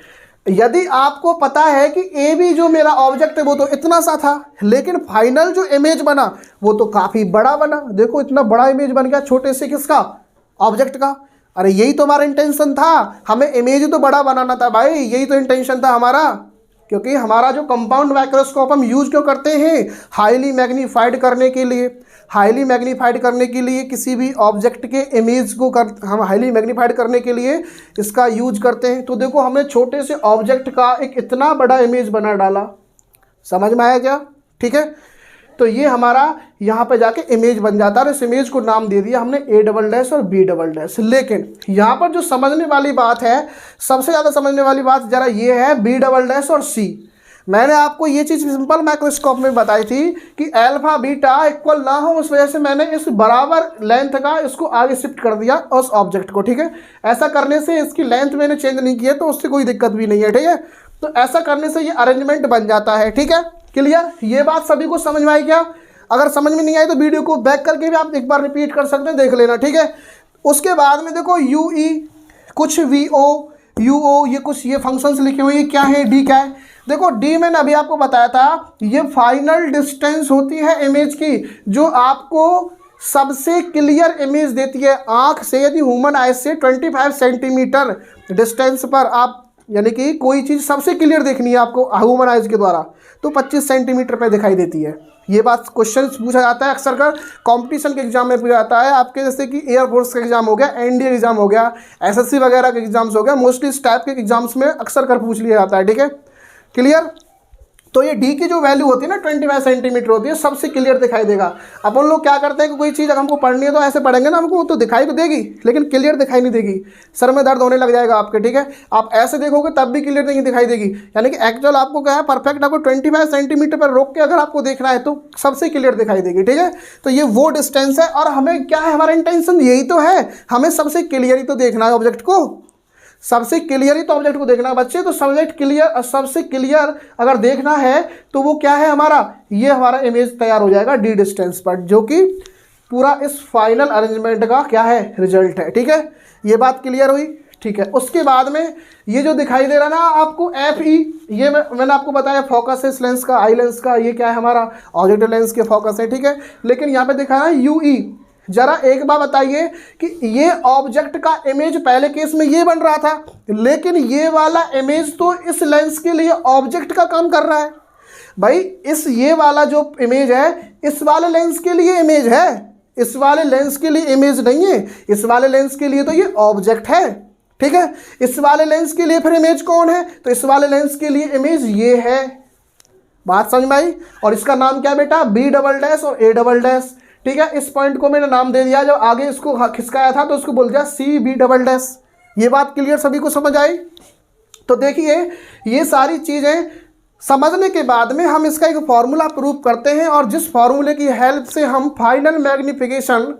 यदि आपको पता है कि ए बी जो मेरा ऑब्जेक्ट है वो तो इतना सा था, लेकिन फाइनल जो इमेज बना वो तो काफ़ी बड़ा बना, देखो इतना बड़ा इमेज बन गया छोटे से किसका, ऑब्जेक्ट का। अरे यही तो हमारा इंटेंशन था, हमें इमेज तो बड़ा बनाना था भाई, यही तो इंटेंशन था हमारा। क्योंकि हमारा जो कंपाउंड माइक्रोस्कोप हम यूज क्यों करते हैं, हाईली मैग्नीफाइड करने के लिए। हाईली मैग्नीफाइड करने के लिए किसी भी ऑब्जेक्ट के इमेज को हम हाईली मैग्नीफाइड करने के लिए इसका यूज करते हैं। तो देखो हमने छोटे से ऑब्जेक्ट का एक इतना बड़ा इमेज बना डाला, समझ में आया क्या, ठीक है। तो ये हमारा यहाँ पे जाके इमेज बन जाता है और इस इमेज को नाम दे दिया हमने A डबल डैश और B डबल डैश। लेकिन यहाँ पर जो समझने वाली बात है, सबसे ज़्यादा समझने वाली बात जरा ये है B डबल डैश और C। मैंने आपको ये चीज़ सिंपल माइक्रोस्कोप में बताई थी कि अल्फा बीटा इक्वल ना हो, उस वजह से मैंने इस बराबर लेंथ का इसको आगे शिफ्ट कर दिया उस ऑब्जेक्ट को, ठीक है। ऐसा करने से इसकी लेंथ मैंने चेंज नहीं किया तो उससे कोई दिक्कत भी नहीं है, ठीक है। तो ऐसा करने से ये अरेंजमेंट बन जाता है, ठीक है, क्लियर। ये बात सभी को समझ में आई क्या। अगर समझ में नहीं आई तो वीडियो को बैक करके भी आप एक बार रिपीट कर सकते हैं, देख लेना, ठीक है। उसके बाद में देखो UE कुछ VO UO ये कुछ ये फंक्शंस लिखे हुए, ये क्या है, D क्या है। देखो D मैंने अभी आपको बताया था, ये फाइनल डिस्टेंस होती है इमेज की जो आपको सबसे क्लियर इमेज देती है आँख से। यदि ह्यूमन आइज से 25 सेंटीमीटर डिस्टेंस पर आप यानी कि कोई चीज़ सबसे क्लियर देखनी है आपको ह्यूमन आइज के द्वारा, तो 25 सेंटीमीटर पे दिखाई देती है। ये बात क्वेश्चन पूछा जाता है अक्सर कर, कंपटीशन के एग्जाम में पूछा जाता है आपके, जैसे कि एयरफोर्स का एग्जाम हो गया, एनडीए एग्जाम हो गया, एसएससी वगैरह के एग्जाम्स हो गया, मोस्टली इस टाइप के एग्जाम्स में अक्सर कर पूछ लिया जाता है, ठीक है, क्लियर। तो ये D की जो वैल्यू होती है ना 25 सेंटीमीटर होती है, सबसे क्लियर दिखाई देगा। अपन लोग क्या करते हैं कि कोई चीज़ अगर हमको पढ़नी है तो ऐसे पढ़ेंगे ना, हमको तो दिखाई तो देगी लेकिन क्लियर दिखाई नहीं देगी, सर में दर्द होने लग जाएगा आपके, ठीक है। आप ऐसे देखोगे तब भी क्लियर नहीं दिखाई देगी, यानी कि एक्चुअल आपको क्या है, परफेक्ट आपको 25 सेंटीमीटर पर रोक के अगर आपको देखना है तो सबसे क्लियर दिखाई देगी, ठीक है। तो ये वो डिस्टेंस है और हमें क्या है, हमारा इंटेंशन यही तो है, हमें सबसे क्लियर ही तो देखना है ऑब्जेक्ट को, सबसे क्लियर ही तो ऑब्जेक्ट को देखना है बच्चे। तो सब्जेक्ट क्लियर, सबसे क्लियर अगर देखना है तो वो क्या है हमारा, ये हमारा इमेज तैयार हो जाएगा D डिस्टेंस पर, जो कि पूरा इस फाइनल अरेंजमेंट का क्या है, रिजल्ट है, ठीक है। ये बात क्लियर हुई, ठीक है। उसके बाद में ये जो दिखाई दे रहा ना आपको FE, ये मैंने आपको बताया फोकस है इस लेंस का, आई लेंस का, ये क्या है हमारा ऑब्जेक्टिव लेंस के फोकस है, ठीक है। लेकिन यहाँ पे दिखा है UE। जरा एक बार बताइए कि ये ऑब्जेक्ट का इमेज पहले केस में ये बन रहा था, लेकिन ये वाला इमेज तो इस लेंस के लिए ऑब्जेक्ट का काम कर रहा है भाई। ये वाला जो इमेज है इस वाले लेंस के लिए इमेज है, इस वाले लेंस के लिए इमेज नहीं है, इस वाले लेंस के लिए तो ये ऑब्जेक्ट है, ठीक है। इस वाले लेंस के लिए फिर इमेज कौन है, तो इस वाले लेंस के लिए इमेज ये है। बात समझ में आई। और इसका नाम क्या बेटा, B डबल डैश और A डबल डैश, ठीक है। इस पॉइंट को मैंने नाम दे दिया, जब आगे इसको खिसकाया था तो उसको बोल दिया CB डबल डैश। ये बात क्लियर सभी को समझ आई। तो देखिए ये सारी चीज़ें समझने के बाद में हम इसका एक फॉर्मूला प्रूव करते हैं और जिस फार्मूले की हेल्प से हम फाइनल मैग्निफिकेशन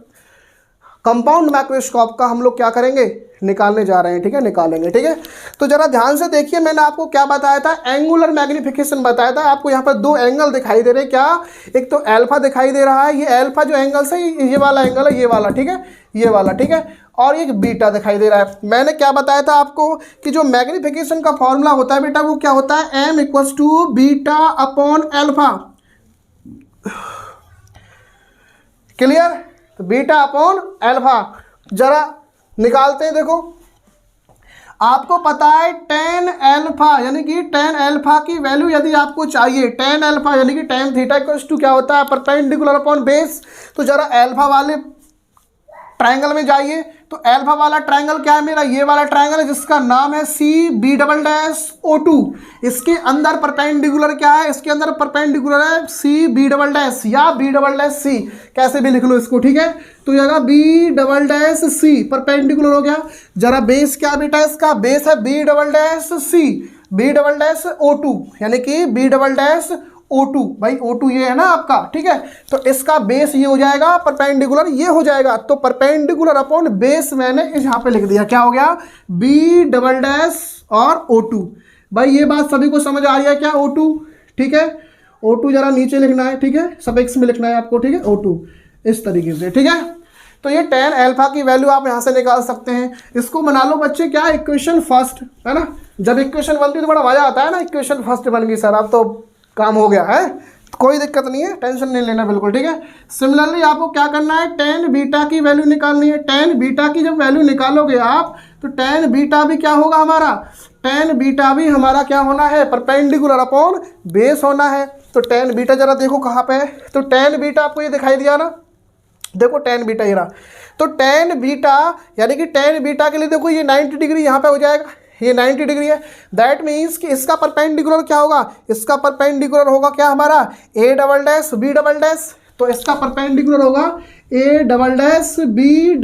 कंपाउंड माइक्रोस्कोप का हम लोग क्या करेंगे, निकालने जा रहे हैं, ठीक है, निकालेंगे, ठीक है। तो जरा ध्यान से देखिए, मैंने आपको क्या बताया था, एंगुलर मैग्निफिकेशन बताया था। आपको यहाँ पर दो एंगल दिखाई दे रहे हैं, क्या, एक तो अल्फा दिखाई दे रहा है, ये अल्फा जो एंगल से, ये वाला एंगल है, ये वाला, ठीक है, ये वाला, ठीक है, और एक बीटा दिखाई दे रहा है। मैंने क्या बताया था आपको कि जो मैग्निफिकेशन का फॉर्मूला होता है बेटा, वो क्या होता है, m equals to beta upon alpha. Clear, तो बीटा अपॉन अल्फा जरा निकालते हैं। देखो आपको पता है tan अल्फा यानी कि tan अल्फा की वैल्यू यदि आपको चाहिए, tan अल्फा यानी कि tan थीटा इक्वल्स टू क्या होता है, परपेंडिकुलर अपॉन बेस। तो जरा अल्फा वाले ट्रायंगल में जाइए, तो अल्फा वाला ट्रायंगल क्या है मेरा, ये वाला ट्रायंगल है जिसका नाम है CB'O2। इसके अंदर परपेंडिकुलर क्या है, इसके अंदर परपेंडिकुलर है CB' या B'C, कैसे भी लिख लो इसको, ठीक है। तो ये B'C परपेंडिकुलर हो गया। जरा बेस क्या बेटा, इसका बेस है B''C, B''O2 यानी कि B''O2, भाई O2 ये है ना आपका, ठीक है। तो इसका बेस ये हो जाएगा, परपेंडिकुलर ये हो जाएगा, तो परपेंडिकुलर अपॉन बेस मैंने यहाँ पे लिख दिया, क्या हो गया, B'' और O2। भाई ये बात सभी को समझ आ रही है क्या, O2, ठीक है, O2 जरा नीचे लिखना है, ठीक है, सफिक्स में लिखना है आपको, ठीक है, O2 इस तरीके से, ठीक है। तो ये tan अल्फा की वैल्यू आप यहाँ से निकाल सकते हैं। इसको बना लो बच्चे क्या, इक्वेशन फर्स्ट, है ना। जब इक्वेशन बनती है तो बड़ा मजा आता है ना, इक्वेशन फर्स्ट बन गई सर, अब तो काम हो गया है, कोई दिक्कत नहीं है, टेंशन नहीं लेना बिल्कुल, ठीक है। सिमिलरली आपको क्या करना है, tan बीटा की वैल्यू निकालनी है। tan बीटा की जब वैल्यू निकालोगे आप, तो tan बीटा भी क्या होगा हमारा, tan बीटा भी हमारा क्या होना है, परपेंडिकुलर अपॉन बेस होना है। तो tan बीटा जरा देखो कहाँ पे है, तो tan बीटा आपको ये दिखाई दिया ना, देखो tan बीटा ये रहा। तो tan बीटा यानी कि tan बीटा के लिए देखो ये 90 डिग्री यहाँ पे हो जाएगा, ये 90 डिग्री है। दैट मीन्स कि इसका परपेंडिकुलर क्या होगा, इसका परपेंडिकुलर होगा क्या हमारा, A''B''। तो इसका परपेंडिकुलर होगा A''B'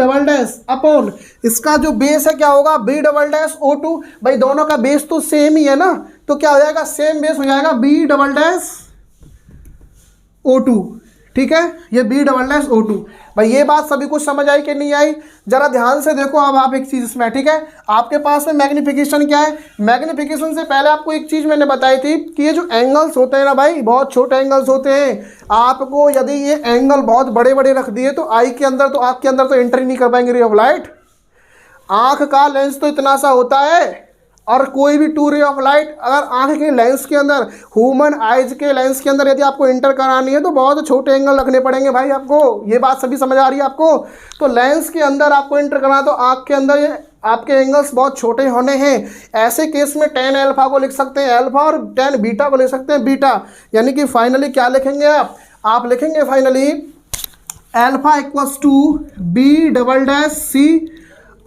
अपॉन इसका जो बेस है क्या होगा, B''O2। भाई दोनों का बेस तो सेम ही है ना, तो क्या हो जाएगा, सेम बेस हो जाएगा B''O2, ठीक है, ये B''O2। भाई ये बात सभी को समझ आई कि नहीं आई, जरा ध्यान से देखो। अब आप एक चीज़ इसमें, ठीक है, आपके पास में मैग्निफिकेशन क्या है, मैग्निफिकेशन से पहले आपको एक चीज़ मैंने बताई थी कि ये जो एंगल्स होते हैं ना भाई, बहुत छोटे एंगल्स होते हैं। आपको यदि ये एंगल बहुत बड़े बड़े रख दिए तो आई के अंदर, तो आँख के अंदर तो एंट्री नहीं कर पाएंगे रे ऑफ लाइट। आँख का लेंस तो इतना सा होता है, और कोई भी 2 रे ऑफ लाइट अगर आंख के लेंस के अंदर, ह्यूमन आइज के लेंस के अंदर यदि आपको इंटर करानी है तो बहुत छोटे एंगल रखने पड़ेंगे भाई आपको। ये बात सभी समझ आ रही है आपको। तो लेंस के अंदर आपको इंटर करना तो आंख के अंदर ये आपके एंगल्स बहुत छोटे होने हैं। ऐसे केस में tan अल्फा को लिख सकते हैं अल्फा और tan बीटा को लिख सकते हैं बीटा। यानी कि फाइनली क्या लिखेंगे आप लिखेंगे finally alpha equals to B''C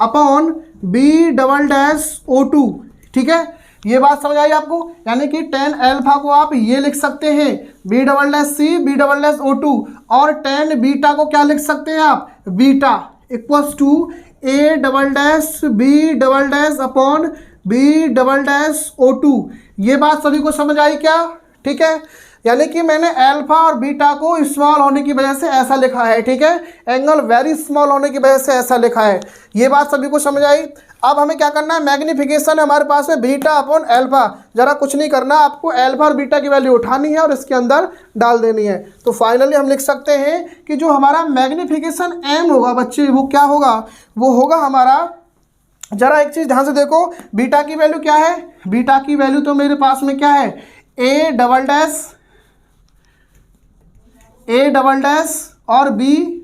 upon B''O2, ठीक है। ये बात समझ आई आपको, यानी कि tan अल्फा को आप ये लिख सकते हैं B''C B''O2, और tan बीटा को क्या लिख सकते हैं आप, beta equals to A''B' upon B''O2। ये बात सभी को समझ आई क्या, ठीक है। यानी कि मैंने अल्फा और बीटा को स्मॉल होने की वजह से ऐसा लिखा है, ठीक है, एंगल वेरी स्मॉल होने की वजह से ऐसा लिखा है। ये बात सभी को समझ आई। अब हमें क्या करना है, मैग्निफिकेशन है हमारे पास में बीटा अपॉन अल्फा। जरा कुछ नहीं करना, आपको अल्फा और बीटा की वैल्यू उठानी है और इसके अंदर डाल देनी है। तो फाइनली हम लिख सकते हैं कि जो हमारा मैग्निफिकेशन m होगा बच्चे, वो क्या होगा, वो होगा हमारा, जरा एक चीज़ ध्यान से देखो, बीटा की वैल्यू क्या है, बीटा की वैल्यू तो मेरे पास में क्या है, A'' और B''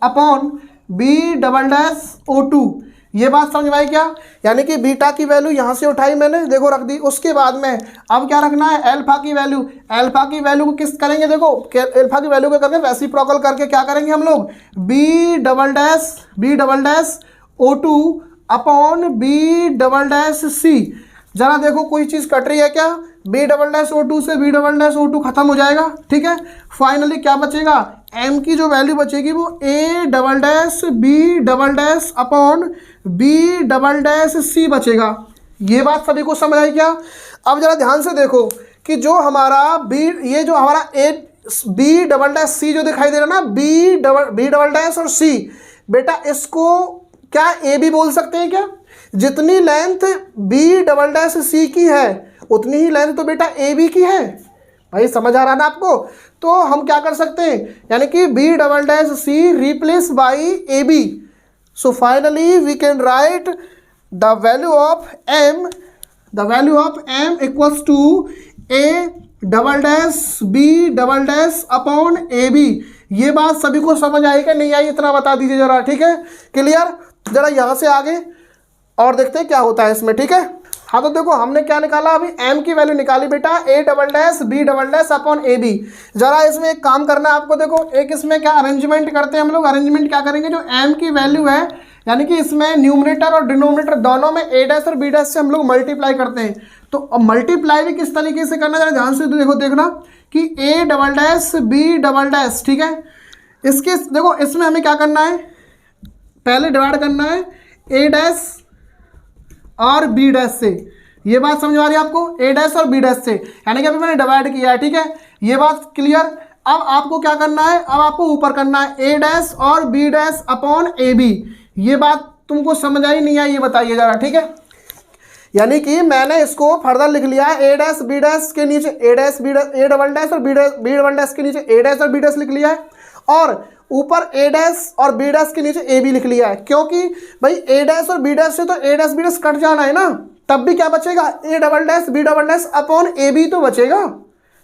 अपॉन B''O2। ये बात समझ में आई क्या, यानी कि बीटा की वैल्यू यहाँ से उठाई मैंने, देखो रख दी। उसके बाद में अब क्या रखना है, अल्फा की वैल्यू। अल्फा की वैल्यू को किस करेंगे, देखो अल्फा की वैल्यू को करके रेसिप्रोकल करके क्या करेंगे हम लोग, B''O2 अपॉन B''C। जरा देखो कोई चीज़ कट रही है क्या, B''O2 से B''O2 खत्म हो जाएगा, ठीक है। फाइनली क्या बचेगा, m की जो वैल्यू बचेगी वो A'' B'' अपॉन B''C बचेगा। ये बात सभी को समझ आई क्या। अब जरा ध्यान से देखो कि जो हमारा ये जो हमारा B''C जो दिखाई दे रहा है ना, B'' और C, बेटा इसको क्या ए बी बोल सकते हैं क्या? जितनी लेंथ बी डबल डैश सी की है उतनी ही लेंथ तो बेटा ए बी की है। भाई समझ आ रहा ना आपको? तो हम क्या कर सकते हैं, यानी कि B double dash C replace by A B. So finally we can write the value of m equals to A double dash B double dash upon A B. ये बात सभी को समझ आई क्या नहीं आई, इतना बता दीजिए जरा, ठीक है? क्लियर? जरा यहाँ से आगे और देखते हैं क्या होता है इसमें, ठीक है? हाँ, तो देखो हमने क्या निकाला अभी, m की वैल्यू निकाली बेटा a double dash b double dash upon A B. जरा इसमें एक काम करना है आपको, देखो एक इसमें क्या अरेंजमेंट करते हैं हम लोग। अरेंजमेंट क्या करेंगे, जो m की वैल्यू है यानी कि इसमें न्यूमरेटर और डिनोमिनेटर दोनों में a डैश और b डैश से हम लोग मल्टीप्लाई करते हैं। तो अब मल्टीप्लाई भी किस तरीके से करना, जरा ध्यान से देखना कि a double dash b double dash, ठीक है? इसके देखो इसमें हमें क्या करना है, पहले डिवाइड करना है a डैश और बी डैश से। ये बात समझ आ रही है आपको, ए डैश और बी डैश से, यानी कि अभी मैंने डिवाइड किया है, ठीक है? ये बात क्लियर? अब आपको क्या करना है, अब आपको ऊपर करना है ए डैश और B dash upon A B. ये बात तुमको समझ आई नहीं आई, ये बताइए जरा, ठीक है? यानी कि मैंने इसको फर्दर लिख लिया है, ए डैश बी डैश के नीचे A dash B dash, A double dash और बी डबल डैश के नीचे ए डैश और बी डैश लिख लिया है, और ऊपर ए डैश और बी डैश के नीचे ए बी लिख लिया है। क्योंकि भाई ए डैश और बी डैश से तो A dash B dash cut जाना है ना, तब भी क्या बचेगा, A double dash B double dash upon A B तो बचेगा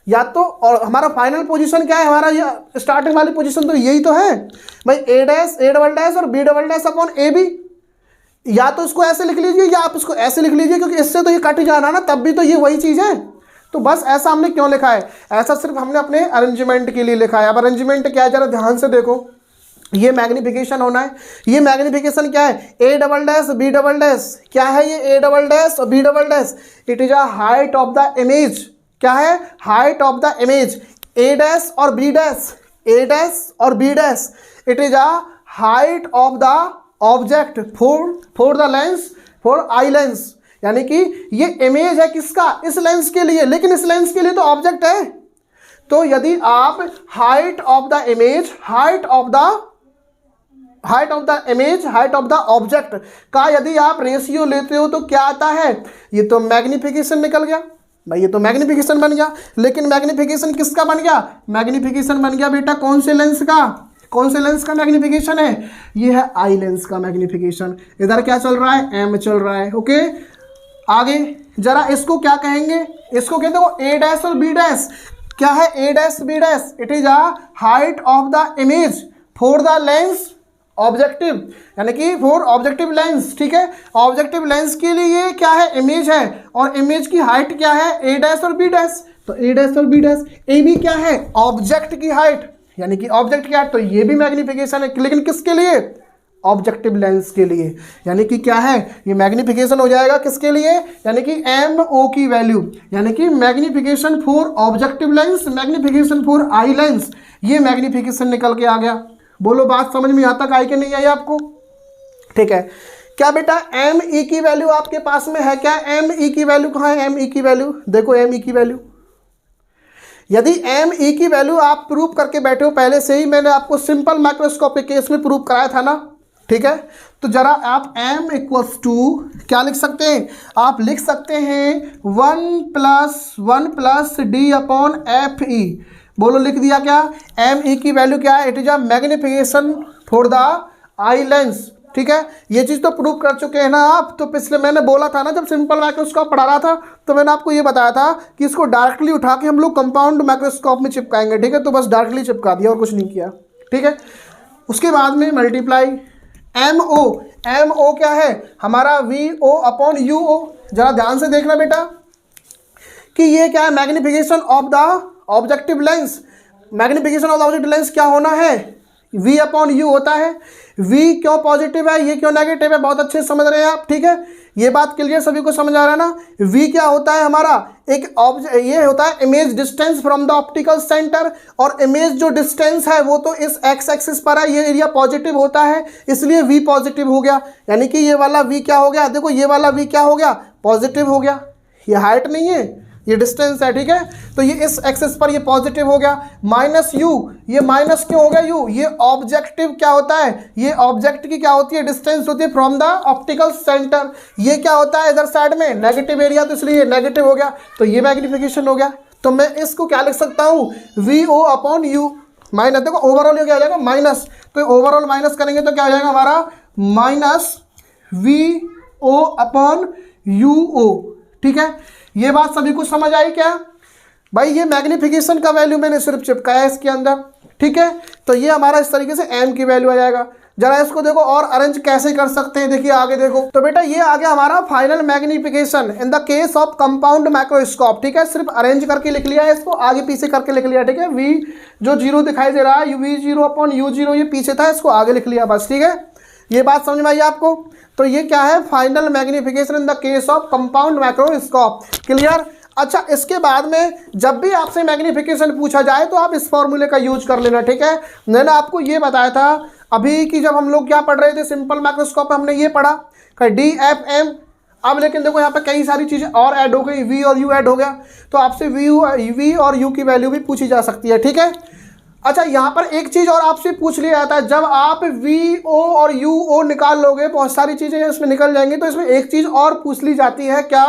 या तो। और हमारा फाइनल पोजीशन क्या है, हमारा ये स्टार्टिंग वाली पोजीशन तो यही तो है भाई, A dash A double dash और B double dash upon A B. या तो इसको ऐसे लिख लीजिए या आप इसको ऐसे लिख लीजिए, क्योंकि इससे तो ये कट जाना ना, तब भी तो ये वही चीज़ है। तो बस ऐसा हमने क्यों लिखा है, ऐसा सिर्फ हमने अपने अरेंजमेंट के लिए लिखा है। अब अरेंजमेंट क्या है जरा ध्यान से देखो, ये मैग्निफिकेशन होना है। ये मैग्निफिकेशन क्या है, A double dash B double dash, क्या है ये ए डबल डैश और B double dash, it is a height of the image. क्या है, height of the image. A dash और बी डैश, ए डैश और B dash, it is a height of the object for the lens, for eye lens. यानी कि ये image है किसका, इस लेंस के लिए, लेकिन इस लेंस के लिए तो ऑब्जेक्ट है। तो यदि आप height of the image, height of the image, height of the object का यदि आप रेशियो लेते हो तो क्या आता है, ये तो मैग्निफिकेशन निकल गया भाई, ये तो मैग्निफिकेशन बन गया। लेकिन मैग्निफिकेशन किसका बन गया, मैग्निफिकेशन बन गया बेटा कौन से लेंस का, कौन से लेंस का मैग्निफिकेशन है, ये है आई लेंस का मैग्निफिकेशन। इधर क्या चल रहा है, एम चल रहा है। ओके, आगे जरा इसको क्या कहेंगे, इसको कहते हो ए डैश और बी डैश। क्या है A dash B dash, it is a height of the image for the lens objective, यानी कि फॉर ऑब्जेक्टिव लेंस। ठीक है, ऑब्जेक्टिव लेंस के लिए क्या है, इमेज है, और इमेज की हाइट क्या है, ए डैश और बी डैश। तो ए डैश और बी डैश, ए बी क्या है, ऑब्जेक्ट की हाइट, यानी कि ऑब्जेक्ट की हाइट। तो ये भी मैग्निफिकेशन है, लेकिन किसके लिए, ऑब्जेक्टिव लेंस के लिए। यानी कि क्या है, ये मैग्निफिकेशन हो जाएगा किसके लिए, यानी कि एम ओ की वैल्यू, यानी कि magnification for objective lens, magnification for eye lens. ये मैग्निफिकेशन निकल के आ गया। बोलो बात समझ में यहाँ तक आई कि नहीं आई आपको। ठीक है, क्या बेटा एम ई की वैल्यू आपके पास में है क्या, एम ई की वैल्यू कहाँ है, एम ई की वैल्यू देखो, एम ई की वैल्यू। यदि एम ई की वैल्यू आप प्रूव करके बैठे हो, पहले से ही मैंने आपको सिंपल माइक्रोस्कोपिक केस में प्रूव कराया था ना। ठीक है, तो जरा आप m इक्वल्स टू क्या लिख सकते हैं, आप लिख सकते हैं 1 plus D upon F E. बोलो लिख दिया क्या, एम ई की वैल्यू क्या है, it is a magnification for the eye lens. ठीक है, ये चीज़ तो प्रूव कर चुके हैं ना आप। तो पिछले मैंने बोला था ना, जब सिंपल माइक्रोस्कोप पढ़ा रहा था तो मैंने आपको ये बताया था कि इसको डायरेक्टली उठा के हम लोग कंपाउंड माइक्रोस्कोप में चिपकाएंगे। ठीक है, तो बस डायरेक्टली चिपका दिया और कुछ नहीं किया। ठीक है, उसके बाद में मल्टीप्लाई एम ओ क्या है हमारा, वी ओ अपॉन यू ओ। जरा ध्यान से देखना बेटा कि ये क्या है, magnification of the objective lens. Magnification of the objective lens क्या होना है, v अपॉन यू होता है। v क्यों पॉजिटिव है, ये क्यों नेगेटिव है, बहुत अच्छे से समझ रहे हैं आप। ठीक है, ये बात क्लियर सभी को समझ आ रहा है ना। v क्या होता है हमारा, एक ये होता है image distance from the optical centre, और इमेज जो डिस्टेंस है वो तो इस एक्स एक्सिस पर है, ये एरिया पॉजिटिव होता है, इसलिए v पॉजिटिव हो गया। यानी कि ये वाला v क्या हो गया, देखो ये वाला v क्या हो गया, पॉजिटिव हो गया। ये हाइट नहीं है ये डिस्टेंस है, ठीक है। तो ये इस एक्सिस पर ये पॉजिटिव हो गया, माइनस यू, ये माइनस क्यों हो गया यू, ये ऑब्जेक्टिव क्या होता है, ये ऑब्जेक्ट की क्या होती है, डिस्टेंस होती है फ्रॉम द ऑप्टिकल सेंटर। ये क्या होता है इधर साइड में नेगेटिव एरिया, तो इसलिए नेगेटिव हो गया, तो ये मैग्निफिकेशन हो गया। तो मैं इसको क्या लिख सकता हूँ, वी ओ अपॉन यू माइनस, देखो ओवरऑल ये क्या हो जाएगा माइनस, तो ओवरऑल माइनस करेंगे तो क्या हो जाएगा हमारा माइनस वी ओ अपॉन यू ओ, ठीक है। ये बात सभी को समझ आई क्या भाई, ये मैग्निफिकेशन का वैल्यू मैंने सिर्फ चिपकाया है इसके अंदर, ठीक है। तो ये हमारा इस तरीके से एम की वैल्यू आ जाएगा। जरा इसको देखो और अरेंज कैसे कर सकते हैं, देखिए आगे देखो। तो बेटा ये आ गया हमारा final magnification in the case of compound microscope, ठीक है। सिर्फ अरेंज करके लिख लिया है, इसको आगे पीछे करके लिख लिया, ठीक है। वी जो जीरो दिखाई दे रहा है we zero upon you zero, ये पीछे था, इसको आगे लिख लिया बस, ठीक है। ये बात समझ में आई आपको। तो ये क्या है, final magnification in the case of compound microscope, clear. अच्छा, इसके बाद में जब भी आपसे मैग्निफिकेशन पूछा जाए तो आप इस फॉर्मूले का यूज कर लेना, ठीक है। मैंने आपको ये बताया था अभी कि जब हम लोग क्या पढ़ रहे थे सिंपल माइक्रोस्कोप में, हमने ये पढ़ा डी एफ एम। अब लेकिन देखो यहाँ पे कई सारी चीज़ें और ऐड हो गई, वी और यू ऐड हो गया, तो आपसे वी और यू की वैल्यू भी पूछी जा सकती है, ठीक है। अच्छा, यहाँ पर एक चीज़ और आपसे पूछ लिया जाता है, जब आप वी ओ और यू ओ निकाल लोगे बहुत सारी चीज़ें इसमें निकल जाएंगी, तो इसमें एक चीज़ और पूछ ली जाती है क्या,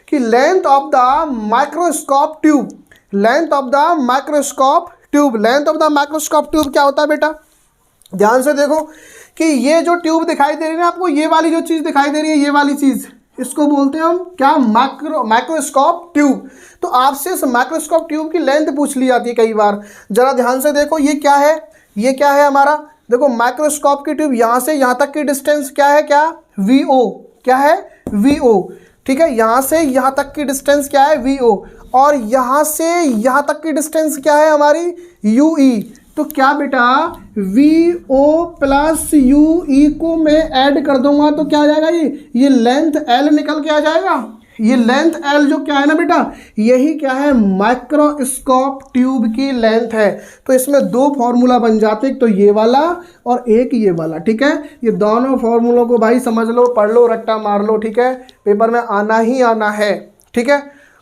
कि length of the microscope tube, length of the microscope tube, length of the microscope tube क्या होता है बेटा, ध्यान से देखो कि ये जो ट्यूब दिखाई दे रही है ना आपको, ये वाली जो चीज़ दिखाई दे रही है, ये वाली चीज़, इसको बोलते हैं हम क्या, माइक्रोस्कोप ट्यूब। तो आपसे इस माइक्रोस्कोप ट्यूब की लेंथ पूछ ली जाती है कई बार। जरा ध्यान से देखो, ये क्या है, ये क्या है हमारा, देखो माइक्रोस्कोप की ट्यूब यहाँ से यहाँ तक की डिस्टेंस क्या है, क्या वी ओ, क्या है वी ओ, ठीक है। यहाँ से यहाँ तक की डिस्टेंस क्या है वी ओ, और यहाँ से यहाँ तक की डिस्टेंस क्या है हमारी यू ई। तो क्या बेटा v o plus u e को मैं ऐड कर दूंगा तो क्या आ जाएगा, ये लेंथ एल निकल के आ जाएगा। ये लेंथ एल जो क्या है ना बेटा, यही क्या है, माइक्रोस्कोप ट्यूब की लेंथ है। तो इसमें दो फॉर्मूला बन जाते हैं, तो ये वाला और एक ये वाला, ठीक है। ये दोनों फॉर्मूलों को भाई समझ लो, पढ़ लो, रट्टा मार लो, ठीक है। पेपर में आना ही आना है, ठीक है।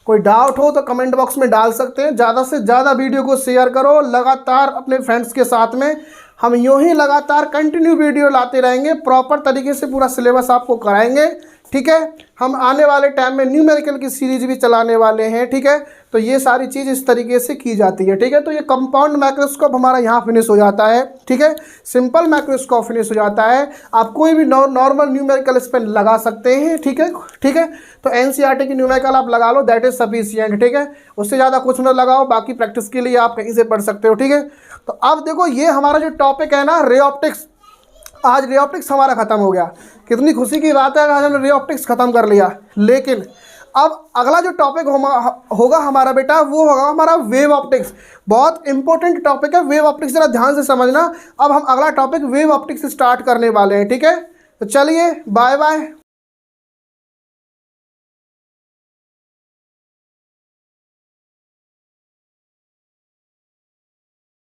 कोई डाउट हो तो कमेंट बॉक्स में डाल सकते हैं। ज़्यादा से ज़्यादा वीडियो को शेयर करो लगातार अपने फ्रेंड्स के साथ में। हम यूँ ही लगातार कंटिन्यू वीडियो लाते रहेंगे, प्रॉपर तरीके से पूरा सिलेबस आपको कराएंगे, ठीक है। हम आने वाले टाइम में न्यूमेरिकल की सीरीज भी चलाने वाले हैं, ठीक है। तो ये सारी चीज़ इस तरीके से की जाती है, ठीक है। तो ये कंपाउंड माइक्रोस्कोप हमारा यहाँ फिनिश हो जाता है, ठीक है। सिंपल माइक्रोस्कोप फिनिश हो जाता है। आप कोई भी नॉर्मल न्यूमेरिकल इस पर लगा सकते हैं, ठीक है, ठीक है। तो एनसीईआरटी की न्यूमेरिकल आप लगा लो, दैट इज सफिशिएंट, ठीक है। उससे ज़्यादा कुछ ना लगाओ, बाकी प्रैक्टिस के लिए आप कहीं से पढ़ सकते हो, ठीक है। तो अब देखो ये हमारा जो टॉपिक है ना रे ऑप्टिक्स, आज रे ऑप्टिक्स हमारा ख़त्म हो गया। कितनी खुशी की बात है, आज हमने रे ऑप्टिक्स ख़त्म कर लिया। लेकिन अब अगला जो टॉपिक होगा हमारा बेटा, वो होगा हमारा वेव ऑप्टिक्स। बहुत इंपॉर्टेंट टॉपिक है वेव ऑप्टिक्स, जरा ध्यान से समझना। अब हम अगला टॉपिक वेव ऑप्टिक्स स्टार्ट करने वाले हैं, ठीक है। तो चलिए बाय बाय।